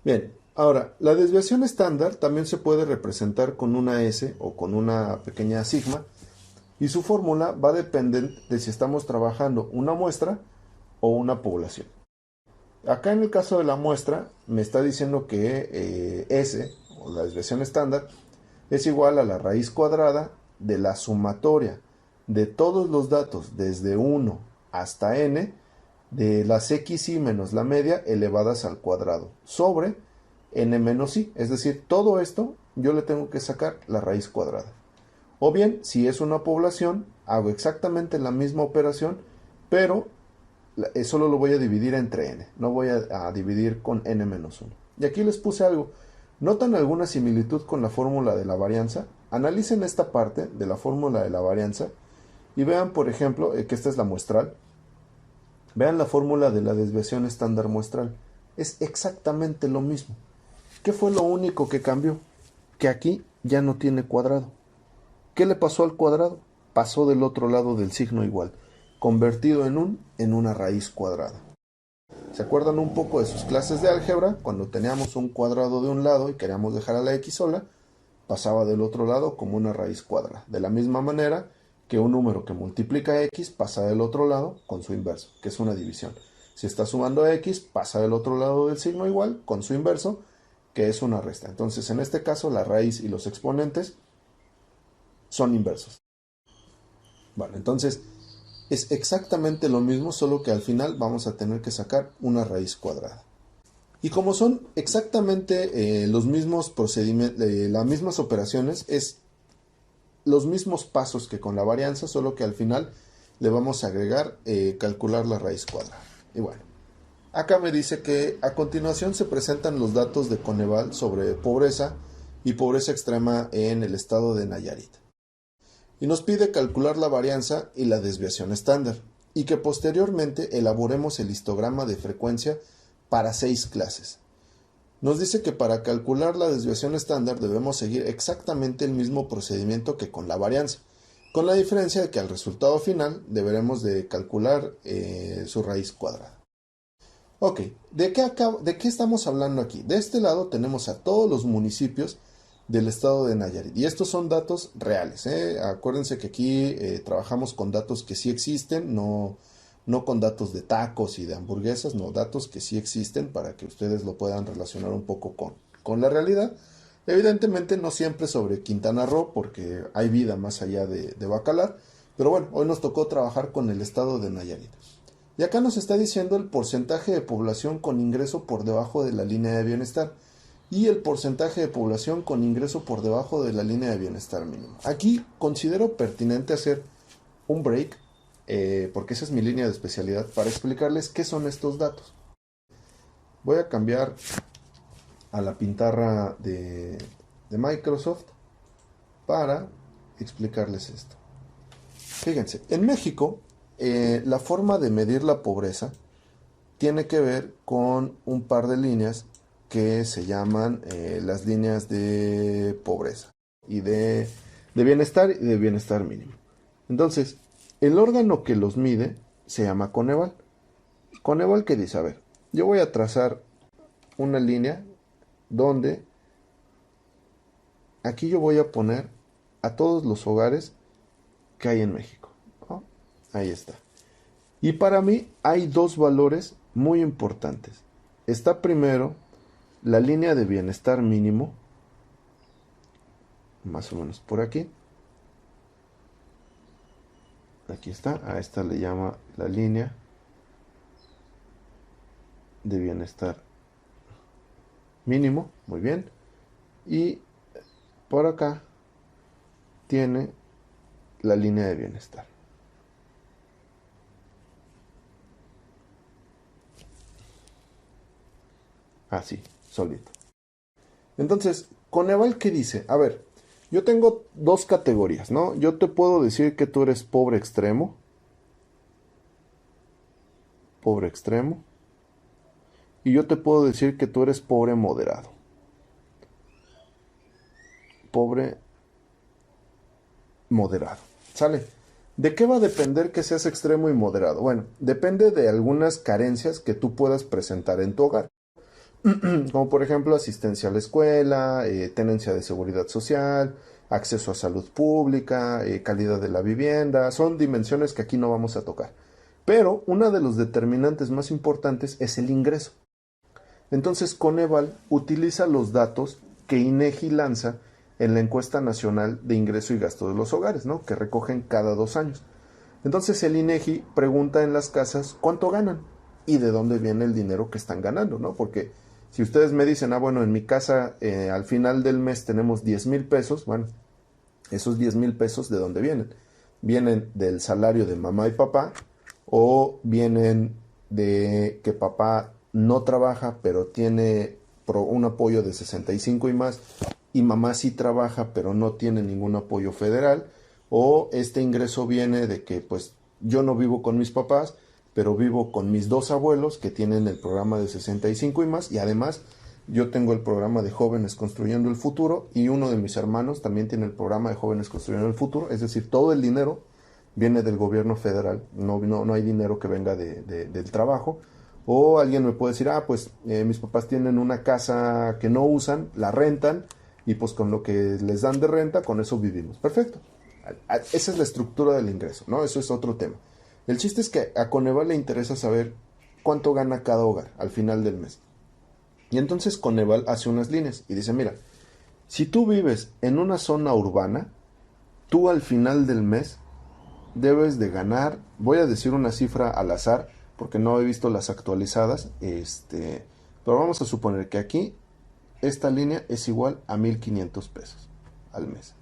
Bien, ahora, la desviación estándar también se puede representar con una S o con una pequeña sigma, y su fórmula va a depender de si estamos trabajando una muestra o una población. Acá en el caso de la muestra me está diciendo que S, o la desviación estándar, es igual a la raíz cuadrada de la sumatoria de todos los datos desde 1 hasta n de las xy menos la media elevadas al cuadrado sobre n menos i. Es decir, todo esto yo le tengo que sacar la raíz cuadrada. O bien, si es una población, hago exactamente la misma operación, pero solo lo voy a dividir entre n. No voy a dividir con n menos 1. Y aquí les puse algo. ¿Notan alguna similitud con la fórmula de la varianza? Analicen esta parte de la fórmula de la varianza y vean, por ejemplo, que esta es la muestral. Vean la fórmula de la desviación estándar muestral. Es exactamente lo mismo. ¿Qué fue lo único que cambió? Que aquí ya no tiene cuadrado. ¿Qué le pasó al cuadrado? Pasó del otro lado del signo igual, convertido en una raíz cuadrada. ¿Se acuerdan un poco de sus clases de álgebra? Cuando teníamos un cuadrado de un lado y queríamos dejar a la x sola, pasaba del otro lado como una raíz cuadrada. De la misma manera que un número que multiplica x pasa del otro lado con su inverso, que es una división. Si está sumando x, pasa del otro lado del signo igual con su inverso, que es una resta. Entonces, en este caso, la raíz y los exponentes son inversos. Vale, entonces es exactamente lo mismo, solo que al final vamos a tener que sacar una raíz cuadrada. Y como son exactamente los mismos procedimientos, las mismas operaciones, es los mismos pasos que con la varianza, solo que al final le vamos a agregar calcular la raíz cuadrada. Y bueno, acá me dice que a continuación se presentan los datos de Coneval sobre pobreza y pobreza extrema en el estado de Nayarit. Y nos pide calcular la varianza y la desviación estándar, y que posteriormente elaboremos el histograma de frecuencia para 6 clases. Nos dice que para calcular la desviación estándar debemos seguir exactamente el mismo procedimiento que con la varianza, con la diferencia de que al resultado final deberemos de calcular su raíz cuadrada. Ok, ¿de qué estamos hablando aquí? De este lado tenemos a todos los municipios del estado de Nayarit. Y estos son datos reales. Acuérdense que aquí trabajamos con datos que sí existen, no con datos de tacos y de hamburguesas, no, datos que sí existen para que ustedes lo puedan relacionar un poco con la realidad. Evidentemente no siempre sobre Quintana Roo, porque hay vida más allá de Bacalar, pero bueno, hoy nos tocó trabajar con el estado de Nayarit. Y acá nos está diciendo el porcentaje de población con ingreso por debajo de la línea de bienestar y el porcentaje de población con ingreso por debajo de la línea de bienestar mínimo. Aquí considero pertinente hacer un break, porque esa es mi línea de especialidad, para explicarles qué son estos datos. Voy a cambiar a la pintarra de Microsoft para explicarles esto. Fíjense, en México la forma de medir la pobreza tiene que ver con un par de líneas que se llaman las líneas de pobreza y de bienestar y de bienestar mínimo. Entonces, el órgano que los mide se llama Coneval. Coneval, que dice, a ver, yo voy a trazar una línea donde aquí yo voy a poner a todos los hogares que hay en México, ¿no? Ahí está. Y para mí hay dos valores muy importantes. Está primero la línea de bienestar mínimo, más o menos por aquí. Aquí está, a esta le llama la línea de bienestar mínimo, muy bien. Y por acá tiene la línea de bienestar. Así, solito. Entonces, Coneval, ¿qué dice? A ver, yo tengo dos categorías, ¿no? Yo te puedo decir que tú eres pobre extremo, y yo te puedo decir que tú eres pobre moderado, pobre moderado, ¿sale? ¿De qué va a depender que seas extremo y moderado? Bueno, depende de algunas carencias que tú puedas presentar en tu hogar. Como por ejemplo asistencia a la escuela, tenencia de seguridad social, acceso a salud pública, calidad de la vivienda, son dimensiones que aquí no vamos a tocar. Pero una de los determinantes más importantes es el ingreso. Entonces Coneval utiliza los datos que INEGI lanza en la encuesta nacional de ingreso y gasto de los hogares, ¿no? Que recogen cada 2 años. Entonces el INEGI pregunta en las casas cuánto ganan y de dónde viene el dinero que están ganando, ¿no? Porque si ustedes me dicen, bueno, en mi casa al final del mes tenemos 10,000 pesos, bueno, esos 10,000 pesos, ¿de dónde vienen? Vienen del salario de mamá y papá o vienen de que papá no trabaja pero tiene un apoyo de 65 y más y mamá sí trabaja pero no tiene ningún apoyo federal, o este ingreso viene de que pues yo no vivo con mis papás pero vivo con mis dos abuelos que tienen el programa de 65 y más, y además yo tengo el programa de Jóvenes Construyendo el Futuro y uno de mis hermanos también tiene el programa de Jóvenes Construyendo el Futuro. Es decir, todo el dinero viene del gobierno federal, no hay dinero que venga del trabajo. O alguien me puede decir, pues mis papás tienen una casa que no usan, la rentan y pues con lo que les dan de renta, con eso vivimos. Perfecto. Esa es la estructura del ingreso, ¿no? Eso es otro tema. El chiste es que a Coneval le interesa saber cuánto gana cada hogar al final del mes. Y entonces Coneval hace unas líneas y dice, mira, si tú vives en una zona urbana, tú al final del mes debes de ganar, voy a decir una cifra al azar, porque no he visto las actualizadas, pero vamos a suponer que aquí esta línea es igual a 1,500 pesos al mes.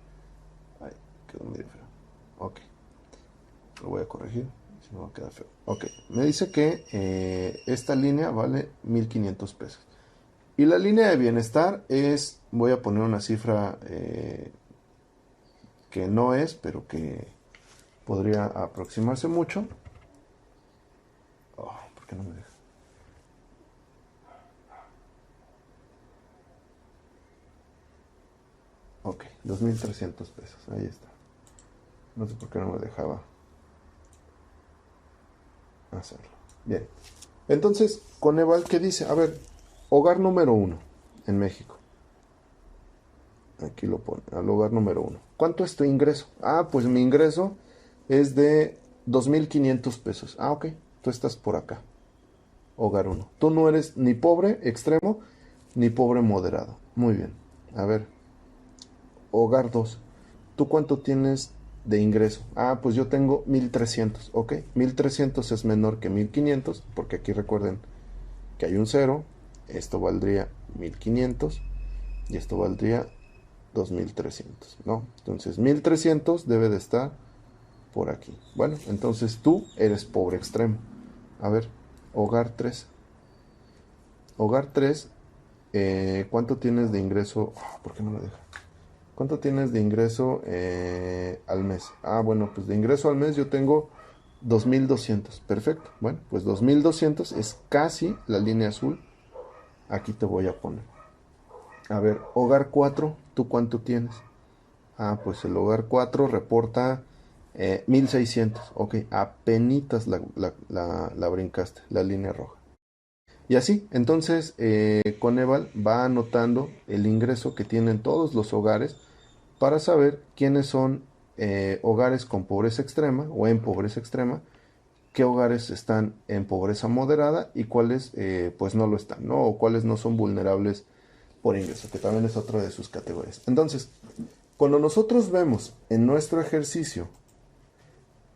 Ay, quedó medio feo. Ok, lo voy a corregir, si no va a quedar feo. Ok, me dice que esta línea vale 1,500 pesos. Y la línea de bienestar es, voy a poner una cifra que no es, pero que podría aproximarse mucho. Oh, ¿por qué no me deja? Ok, 2,300 pesos, ahí está. No sé por qué no me dejaba hacerlo. Bien, entonces, Coneval, ¿qué dice? A ver, hogar número 1 en México. Aquí lo pone, al hogar número 1. ¿Cuánto es tu ingreso? Pues mi ingreso es de 2,500 pesos. Ok, tú estás por acá. Hogar 1. Tú no eres ni pobre extremo ni pobre moderado. Muy bien. A ver, hogar 2. ¿Tú cuánto tienes de ingreso? Pues yo tengo 1,300. Ok, 1,300 es menor que 1,500, porque aquí recuerden que hay un cero. Esto valdría 1,500 y esto valdría 2,300, ¿no? Entonces 1,300 debe de estar por aquí. Bueno, entonces tú eres pobre extremo. A ver, hogar 3. Hogar 3, ¿cuánto tienes de ingreso? ¿Por qué no me deja? ¿Cuánto tienes de ingreso al mes? Bueno, pues de ingreso al mes yo tengo 2,200. Perfecto. Bueno, pues 2,200 es casi la línea azul. Aquí te voy a poner. A ver, hogar 4, ¿tú cuánto tienes? Pues el hogar 4 reporta 1,600. Ok, apenitas la brincaste, la línea roja. Y así, entonces Coneval va anotando el ingreso que tienen todos los hogares para saber quiénes son hogares con pobreza extrema o en pobreza extrema, qué hogares están en pobreza moderada y cuáles pues no lo están, ¿no? O cuáles no son vulnerables por ingreso, que también es otra de sus categorías. Entonces, cuando nosotros vemos en nuestro ejercicio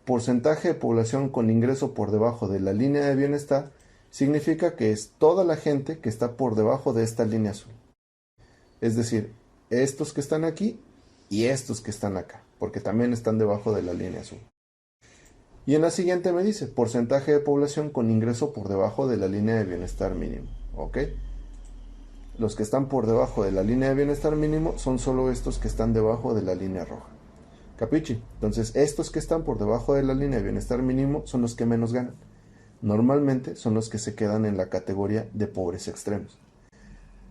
porcentaje de población con ingreso por debajo de la línea de bienestar, significa que es toda la gente que está por debajo de esta línea azul. Es decir, estos que están aquí y estos que están acá, porque también están debajo de la línea azul. Y en la siguiente me dice, porcentaje de población con ingreso por debajo de la línea de bienestar mínimo. ¿Ok? Los que están por debajo de la línea de bienestar mínimo son solo estos que están debajo de la línea roja. ¿Capichi? Entonces, estos que están por debajo de la línea de bienestar mínimo son los que menos ganan. Normalmente son los que se quedan en la categoría de pobres extremos.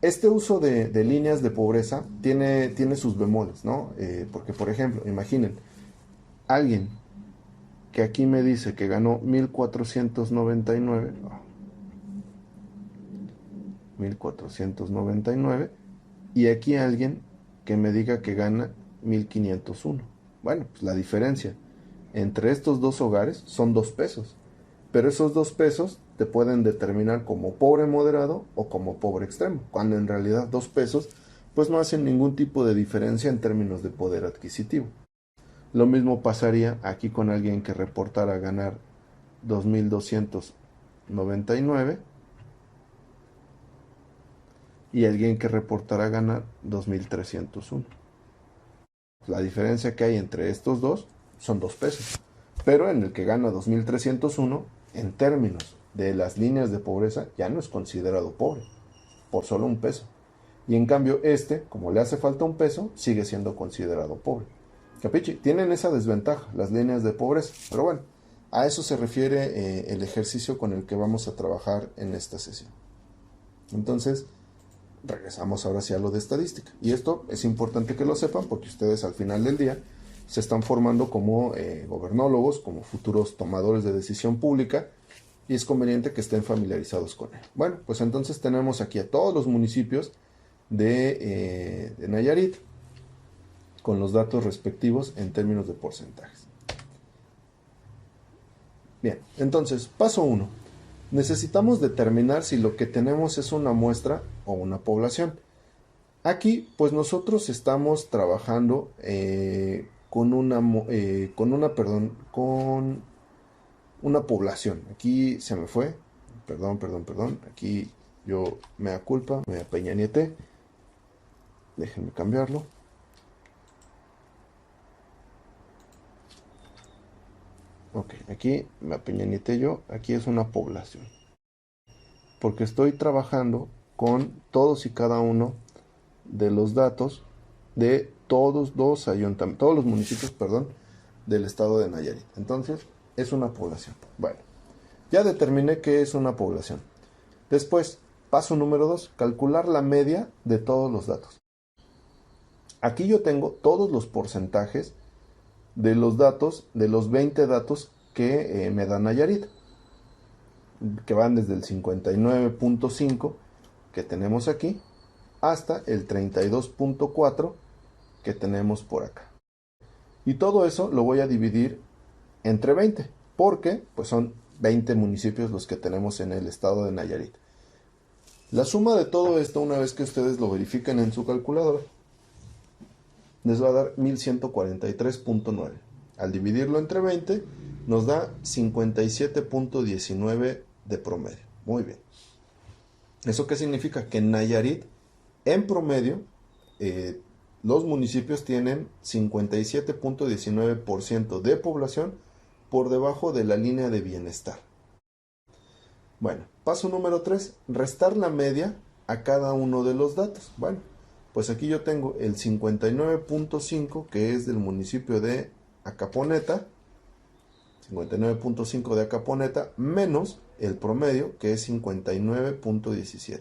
Este uso de líneas de pobreza tiene sus bemoles, ¿no? Porque, por ejemplo, imaginen, alguien que aquí me dice que ganó 1499 y aquí alguien que me diga que gana 1501. Bueno, pues la diferencia entre estos dos hogares son 2 pesos, pero esos 2 pesos te pueden determinar como pobre moderado o como pobre extremo, cuando en realidad 2 pesos pues no hacen ningún tipo de diferencia en términos de poder adquisitivo. Lo mismo pasaría aquí con alguien que reportara ganar 2299 y alguien que reportara ganar 2301. La diferencia que hay entre estos dos son 2 pesos. Pero en el que gana 2301, en términos de las líneas de pobreza, ya no es considerado pobre, por solo 1 peso. Y en cambio como le hace falta 1 peso, sigue siendo considerado pobre. ¿Capichi? Tienen esa desventaja, las líneas de pobreza. Pero bueno, a eso se refiere el ejercicio con el que vamos a trabajar en esta sesión. Entonces, regresamos ahora sí a lo de estadística. Y esto es importante que lo sepan porque ustedes al final del día se están formando como gobernólogos, como futuros tomadores de decisión pública, y es conveniente que estén familiarizados con él. Bueno, pues entonces tenemos aquí a todos los municipios de Nayarit, con los datos respectivos en términos de porcentajes. Bien, entonces, paso 1. Necesitamos determinar si lo que tenemos es una muestra o una población. Aquí, pues nosotros estamos trabajando con una población. Aquí se me fue, perdón. Aquí yo me culpa, me apeñanieté. Déjenme cambiarlo. Ok, aquí me apeñanieté yo, aquí es una población. Porque estoy trabajando con todos y cada uno de los datos de todos los municipios, del estado de Nayarit. Entonces, es una población. Bueno, ya determiné qué es una población. Después, paso número 2, calcular la media de todos los datos. Aquí yo tengo todos los porcentajes de los datos, de los 20 datos que me da Nayarit, que van desde el 59.5 que tenemos aquí hasta el 32.4 que tenemos por acá. Y todo eso lo voy a dividir entre 20, porque pues son 20 municipios los que tenemos en el estado de Nayarit. La suma de todo esto, una vez que ustedes lo verifiquen en su calculadora, les va a dar 1143.9. Al dividirlo entre 20, nos da 57.19 de promedio. Muy bien. ¿Eso qué significa? Que en Nayarit, en promedio, los municipios tienen 57.19% de población por debajo de la línea de bienestar. Bueno, paso número 3, restar la media a cada uno de los datos. Bueno, pues aquí yo tengo el 59.5 que es del municipio de Acaponeta, 59.5 de Acaponeta, menos el promedio que es 59.17,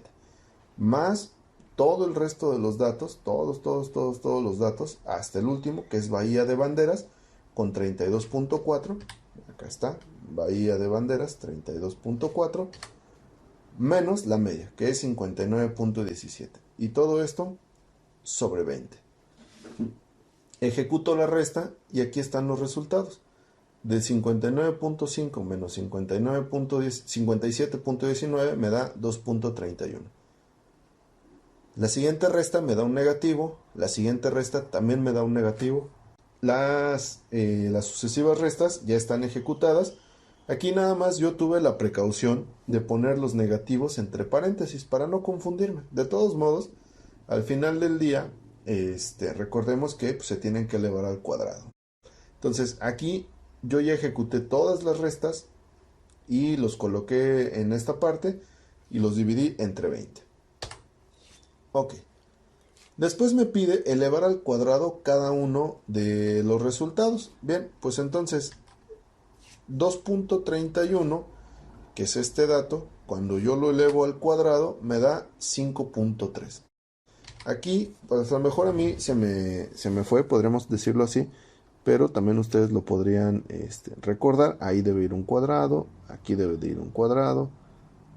más todo el resto de los datos, todos los datos, hasta el último, que es Bahía de Banderas, con 32.4, acá está, Bahía de Banderas, 32.4, menos la media, que es 59.17, y todo esto sobre 20. Ejecuto la resta y aquí están los resultados. De 59.5 menos 57.19 me da 2.31. La siguiente resta me da un negativo, la siguiente resta también me da un negativo. Las sucesivas restas ya están ejecutadas. Aquí nada más yo tuve la precaución de poner los negativos entre paréntesis para no confundirme. De todos modos, al final del día, recordemos que pues, se tienen que elevar al cuadrado. Entonces aquí yo ya ejecuté todas las restas y los coloqué en esta parte y los dividí entre 20. Ok. Después me pide elevar al cuadrado cada uno de los resultados. Bien, pues entonces 2.31, que es este dato, cuando yo lo elevo al cuadrado me da 5.3. Aquí, pues a lo mejor a mí se me fue, podríamos decirlo así, pero también ustedes lo podrían recordar. Ahí debe ir un cuadrado, aquí debe de ir un cuadrado,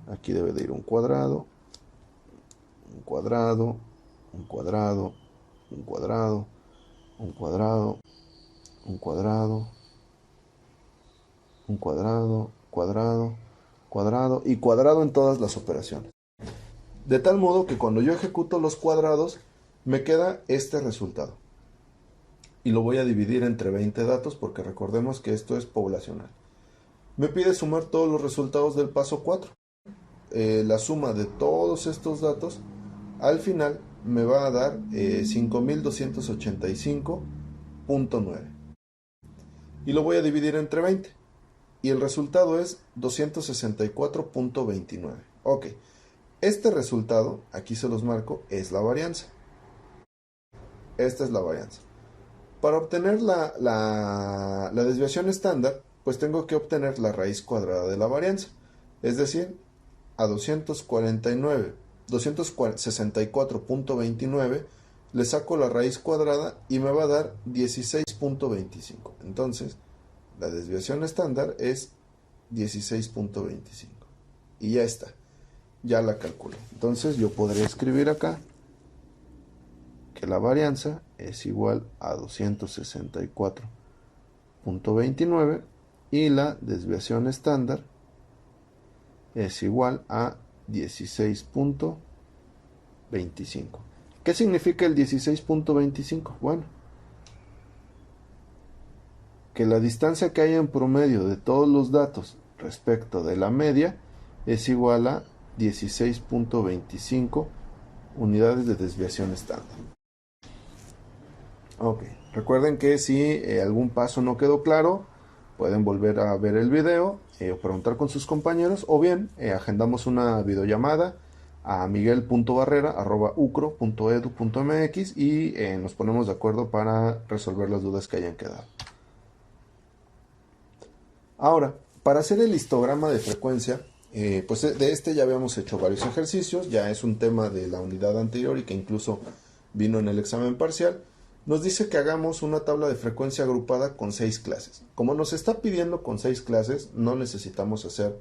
aquí debe de ir un cuadrado, un cuadrado, un cuadrado, un cuadrado, un cuadrado, un cuadrado, un cuadrado, cuadrado, cuadrado y cuadrado en todas las operaciones. De tal modo que cuando yo ejecuto los cuadrados me queda este resultado. Y lo voy a dividir entre 20 datos porque recordemos que esto es poblacional. Me pide sumar todos los resultados del paso 4. La suma de todos estos datos al final me va a dar 5285.9. Y lo voy a dividir entre 20. Y el resultado es 264.29. Ok. Este resultado, aquí se los marco, es la varianza. Esta es la varianza. Para obtener la desviación estándar, pues tengo que obtener la raíz cuadrada de la varianza. Es decir, a 264.29 le saco la raíz cuadrada y me va a dar 16.25. Entonces, la desviación estándar es 16.25. Y ya está. Ya la calculé. Entonces yo podría escribir acá que la varianza es igual a 264.29 y la desviación estándar es igual a 16.25. ¿Qué significa el 16.25? Bueno, que la distancia que hay en promedio de todos los datos respecto de la media es igual a 16.25 unidades de desviación estándar. Ok, recuerden que si algún paso no quedó claro, pueden volver a ver el video o preguntar con sus compañeros, o bien agendamos una videollamada a miguel.barrera@ucro.edu.mx y nos ponemos de acuerdo para resolver las dudas que hayan quedado. Ahora, para hacer el histograma de frecuencia, pues de este ya habíamos hecho varios ejercicios, ya es un tema de la unidad anterior y que incluso vino en el examen parcial. Nos dice que hagamos una tabla de frecuencia agrupada con 6 clases. Como nos está pidiendo con 6 clases, no necesitamos hacer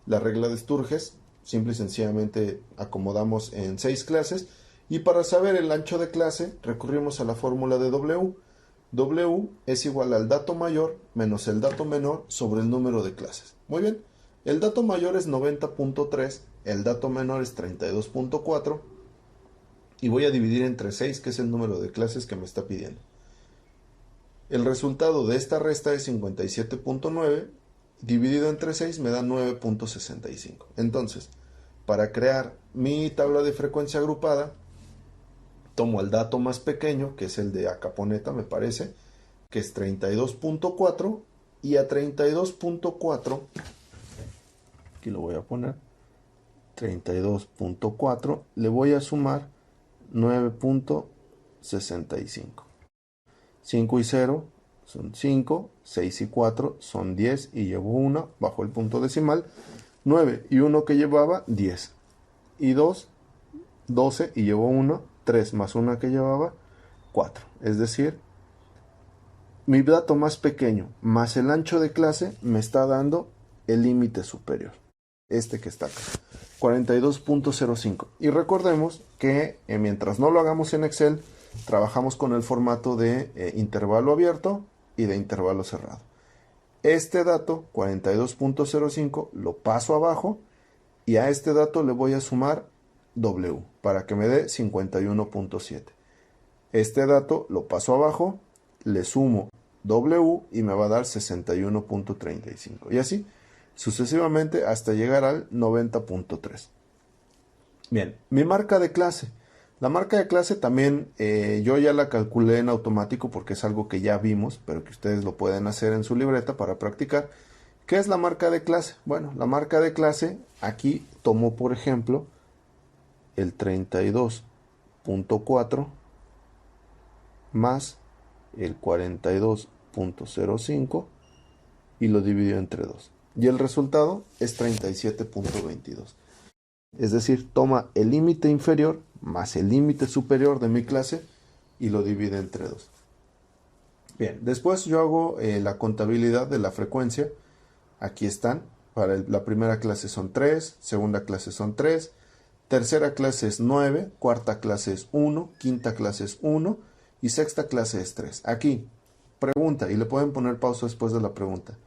la regla de Sturges, simple y sencillamente acomodamos en 6 clases, y para saber el ancho de clase recurrimos a la fórmula de W. W es igual al dato mayor menos el dato menor sobre el número de clases. Muy bien, el dato mayor es 90.3, el dato menor es 32.4 y voy a dividir entre 6, que es el número de clases que me está pidiendo. El resultado de esta resta es 57.9, dividido entre 6 me da 9.65. Entonces, para crear mi tabla de frecuencia agrupada, tomo el dato más pequeño, que es el de Acaponeta, me parece, que es 32.4, y a 32.4, aquí lo voy a poner, 32.4, le voy a sumar 9.65. 5 y 0 son 5, 6 y 4 son 10 y llevo 1 bajo el punto decimal, 9 y 1 que llevaba 10, y 2, 12 y llevo 1, 3 más 1 que llevaba 4, es decir, mi dato más pequeño más el ancho de clase me está dando el límite superior, este que está acá, 42.05. Y recordemos que mientras no lo hagamos en Excel, trabajamos con el formato de intervalo abierto y de intervalo cerrado. Este dato, 42.05, lo paso abajo y a este dato le voy a sumar W para que me dé 51.7. Este dato lo paso abajo, le sumo W y me va a dar 61.35. Y así sucesivamente hasta llegar al 90.3. Bien, mi marca de clase. La marca de clase también yo ya la calculé en automático porque es algo que ya vimos, pero que ustedes lo pueden hacer en su libreta para practicar. ¿Qué es la marca de clase? Bueno, la marca de clase aquí tomo por ejemplo el 32.4 más el 42.05 y lo dividió entre 2. Y el resultado es 37.22. Es decir, toma el límite inferior más el límite superior de mi clase y lo divide entre 2. Bien, después yo hago la contabilidad de la frecuencia. Aquí están. Para la primera clase son 3, segunda clase son 3, tercera clase es 9, cuarta clase es 1, quinta clase es 1 y sexta clase es 3. Aquí, pregunta, y le pueden poner pausa después de la pregunta.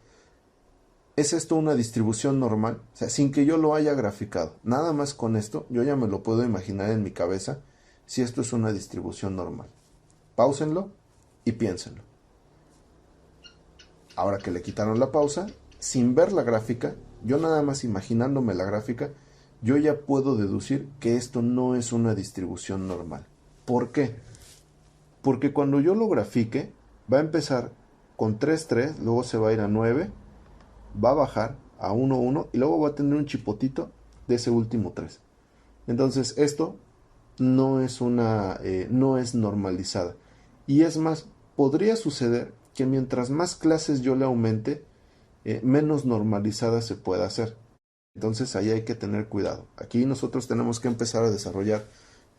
¿Es esto una distribución normal? O sea, sin que yo lo haya graficado. Nada más con esto, yo ya me lo puedo imaginar en mi cabeza si esto es una distribución normal. Páusenlo y piénsenlo. Ahora que le quitaron la pausa, sin ver la gráfica, yo nada más imaginándome la gráfica, yo ya puedo deducir que esto no es una distribución normal. ¿Por qué? Porque cuando yo lo grafique, va a empezar con 3, 3, luego se va a ir a 9, va a bajar a 1, 1 y luego va a tener un chipotito de ese último 3. Entonces esto no es no es normalizada. Y es más, podría suceder que mientras más clases yo le aumente, menos normalizada se pueda hacer. Entonces ahí hay que tener cuidado. Aquí nosotros tenemos que empezar a desarrollar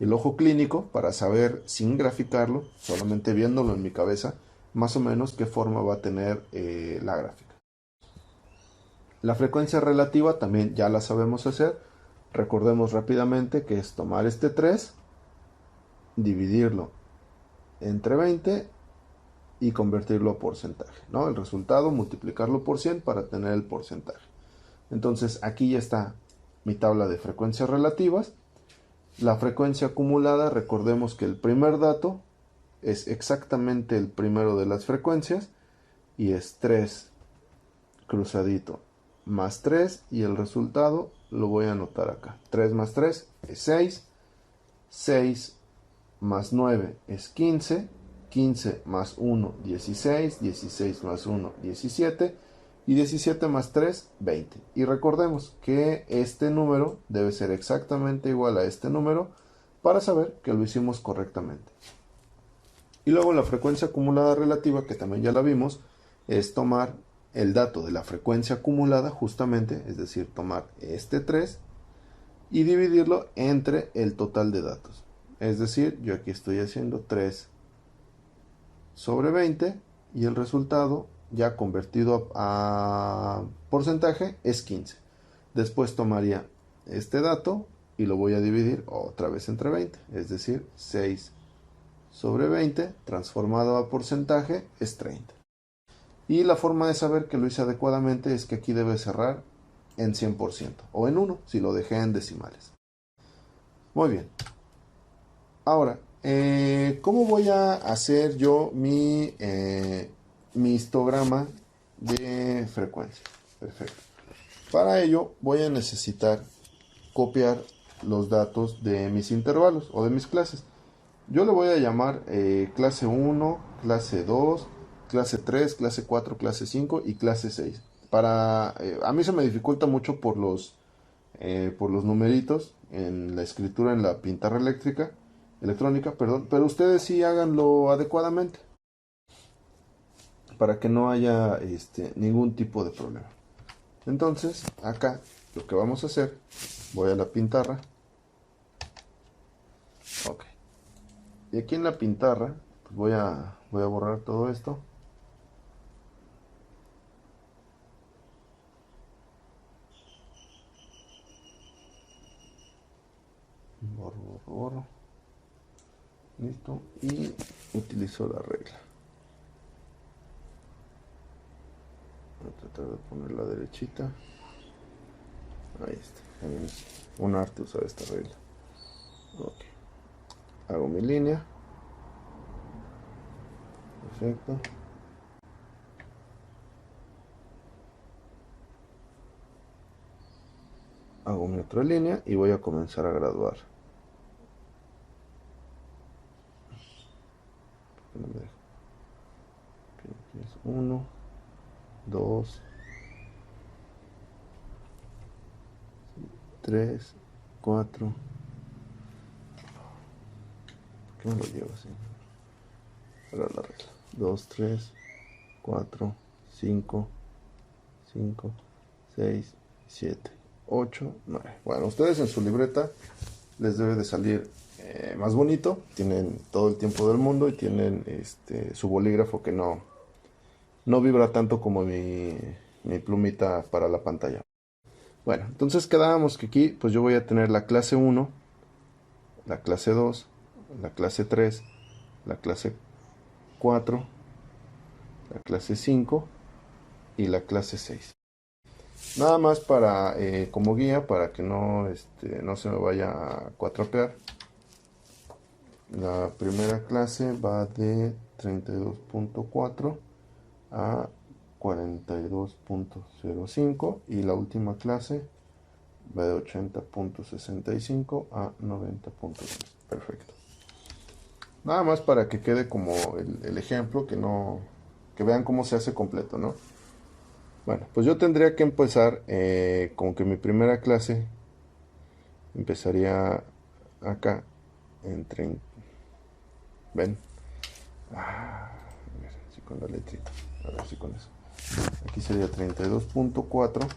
el ojo clínico para saber, sin graficarlo, solamente viéndolo en mi cabeza, más o menos qué forma va a tener la gráfica. La frecuencia relativa también ya la sabemos hacer. Recordemos rápidamente que es tomar este 3, dividirlo entre 20 y convertirlo a porcentaje, ¿no? El resultado, multiplicarlo por 100 para tener el porcentaje. Entonces aquí ya está mi tabla de frecuencias relativas. La frecuencia acumulada, recordemos que el primer dato es exactamente el primero de las frecuencias y es 3 cruzadito más 3 y el resultado lo voy a anotar acá. 3 más 3 es 6, 6 más 9 es 15, 15 más 1, 16, 16 más 1, 17 y 17 más 3, 20. Y recordemos que este número debe ser exactamente igual a este número para saber que lo hicimos correctamente. Y luego la frecuencia acumulada relativa, que también ya la vimos, es tomar el dato de la frecuencia acumulada justamente, es decir, tomar este 3 y dividirlo entre el total de datos. Es decir, yo aquí estoy haciendo 3 sobre 20 y el resultado ya convertido a porcentaje es 15. Después tomaría este dato y lo voy a dividir otra vez entre 20, es decir, 6 sobre 20 transformado a porcentaje es 30. Y la forma de saber que lo hice adecuadamente es que aquí debe cerrar en 100% o en 1 si lo dejé en decimales. Muy bien. Ahora, ¿cómo voy a hacer yo mi histograma de frecuencia? Perfecto. Para ello voy a necesitar copiar los datos de mis intervalos o de mis clases. Yo le voy a llamar clase 1, clase 2, clase 3, clase 4, clase 5 y clase 6. A mí se me dificulta mucho por los numeritos en la escritura en la pizarra electrónica, perdón, pero ustedes sí háganlo adecuadamente para que no haya ningún tipo de problema. Entonces, acá lo que vamos a hacer, voy a la pizarra. Ok. Y aquí en la pizarra pues voy a borrar todo esto. Borro, borro, borro. Listo. Y utilizo la regla. Voy a tratar de ponerla derechita. Ahí está. También es un arte usar esta regla. Ok. Hago mi línea. Perfecto. Hago mi otra línea y voy a comenzar a graduar. No me deja. Aquí es 1, 2, 3, 4. ¿Por qué me lo llevo así? Ahora la regla. 2, 3, 4, 5, 5, 6, 7, 8, 9. Bueno, ustedes en su libreta les debe de salir más bonito. Tienen todo el tiempo del mundo y tienen su bolígrafo que no vibra tanto como mi plumita para la pantalla. Bueno, entonces quedábamos que aquí pues yo voy a tener la clase 1, la clase 2, la clase 3, la clase 4, la clase 5 y la clase 6. Nada más para como guía, para que no se me vaya a cuatropear. La primera clase va de 32.4 a 42.05 y la última clase va de 80.65 a 90.3. Perfecto. Nada más para que quede como el ejemplo, que vean cómo se hace completo, ¿no? Bueno, pues yo tendría que empezar con que mi primera clase empezaría acá ¿ven? A ver si con la letrita, a ver si con eso. Aquí sería 32.4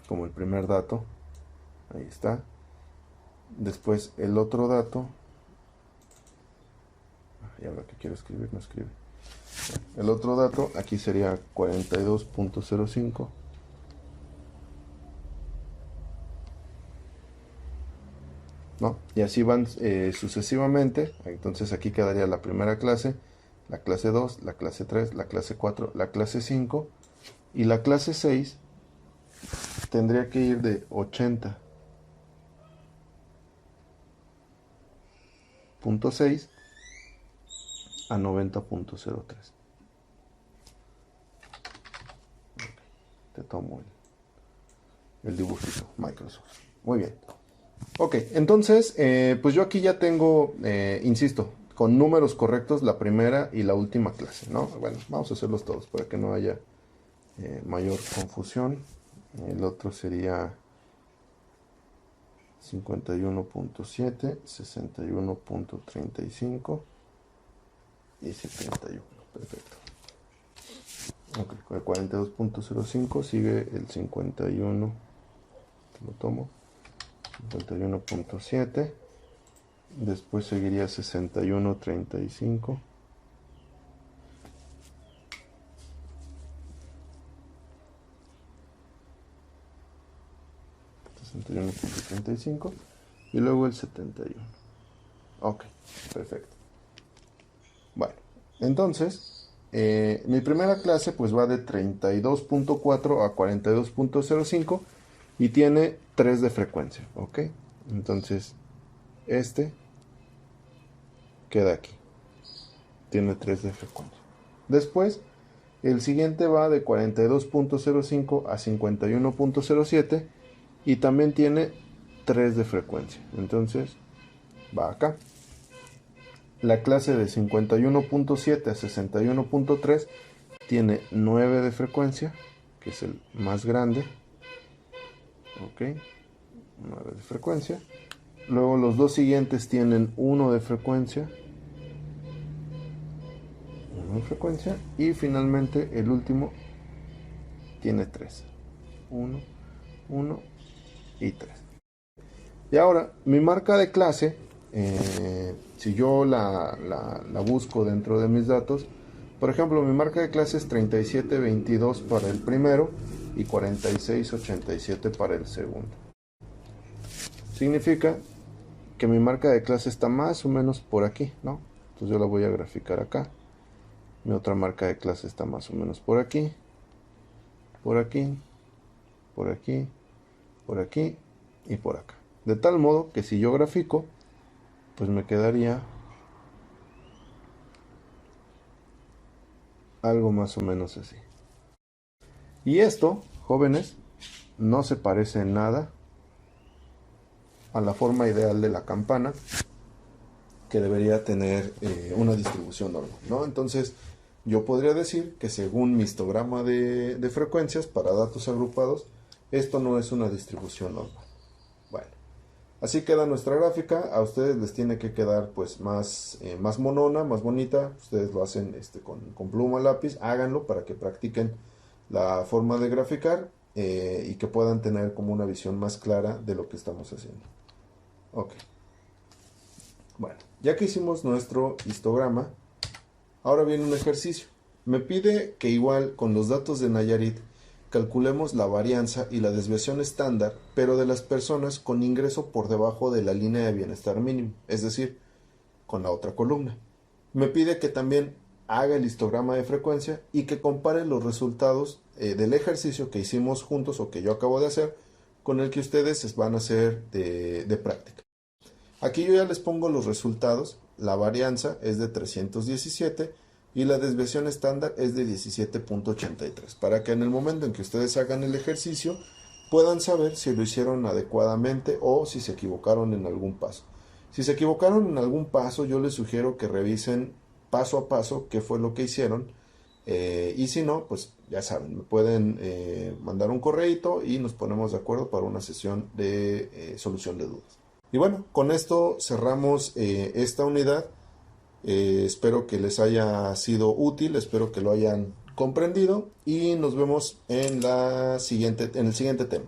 como el primer dato, ahí está. Después el otro dato, y ahora que quiero escribir no escribe. El otro dato aquí sería 42.05. ¿No? Y así van sucesivamente. Entonces aquí quedaría la primera clase, la clase 2, la clase 3, la clase 4, la clase 5 y la clase 6 tendría que ir de 80.6 a 90.03. Te tomo el dibujito Microsoft. Muy bien. Ok, entonces, pues yo aquí ya tengo, insisto, con números correctos la primera y la última clase, ¿no? Bueno, vamos a hacerlos todos para que no haya mayor confusión. El otro sería 51.7, 61.35 y 71. Perfecto. Ok, con el 42.05 sigue el 51. Lo tomo. 51.7. Después seguiría 61.35. 61.35 y luego el 71. Ok, perfecto. Bueno, entonces mi primera clase pues va de 32.4 a 42.05 y tiene 3 de frecuencia. Ok, entonces este queda aquí, tiene 3 de frecuencia. Después el siguiente va de 42.05 a 51.07 y también tiene 3 de frecuencia. Entonces va acá. La clase de 51.7 a 61.3 tiene 9 de frecuencia, que es el más grande. Ok, 9 de frecuencia. Luego los dos siguientes tienen 1 de frecuencia. 1 de frecuencia. Y finalmente el último tiene 3. 1, 1 y 3. Y ahora, mi marca de clase, si yo la busco dentro de mis datos, por ejemplo, mi marca de clase es 3722 para el primero y 4687 para el segundo. Significa que mi marca de clase está más o menos por aquí, ¿no? Entonces yo la voy a graficar acá. Mi otra marca de clase está más o menos por aquí, por aquí, por aquí, por aquí y por acá. De tal modo que si yo grafico, pues me quedaría algo más o menos así. Y esto, jóvenes, no se parece en nada a la forma ideal de la campana que debería tener una distribución normal, ¿no? Entonces, yo podría decir que según mi histograma de frecuencias para datos agrupados, esto no es una distribución normal. Bueno, así queda nuestra gráfica. A ustedes les tiene que quedar pues más monona, más bonita. Ustedes lo hacen con pluma, lápiz. Háganlo para que practiquen la forma de graficar y que puedan tener como una visión más clara de lo que estamos haciendo. Ok. Bueno, ya que hicimos nuestro histograma, ahora viene un ejercicio. Me pide que igual con los datos de Nayarit calculemos la varianza y la desviación estándar, pero de las personas con ingreso por debajo de la línea de bienestar mínimo, es decir, con la otra columna. Me pide que también haga el histograma de frecuencia y que compare los resultados del ejercicio que hicimos juntos o que yo acabo de hacer con el que ustedes van a hacer de práctica. Aquí yo ya les pongo los resultados. La varianza es de 317 y la desviación estándar es de 17.83, para que en el momento en que ustedes hagan el ejercicio puedan saber si lo hicieron adecuadamente o si se equivocaron en algún paso. Si se equivocaron en algún paso, yo les sugiero que revisen paso a paso qué fue lo que hicieron, y si no, pues ya saben, me pueden mandar un correíto y nos ponemos de acuerdo para una sesión de solución de dudas. Y bueno, con esto cerramos esta unidad. Espero que les haya sido útil, espero que lo hayan comprendido y nos vemos en el siguiente tema.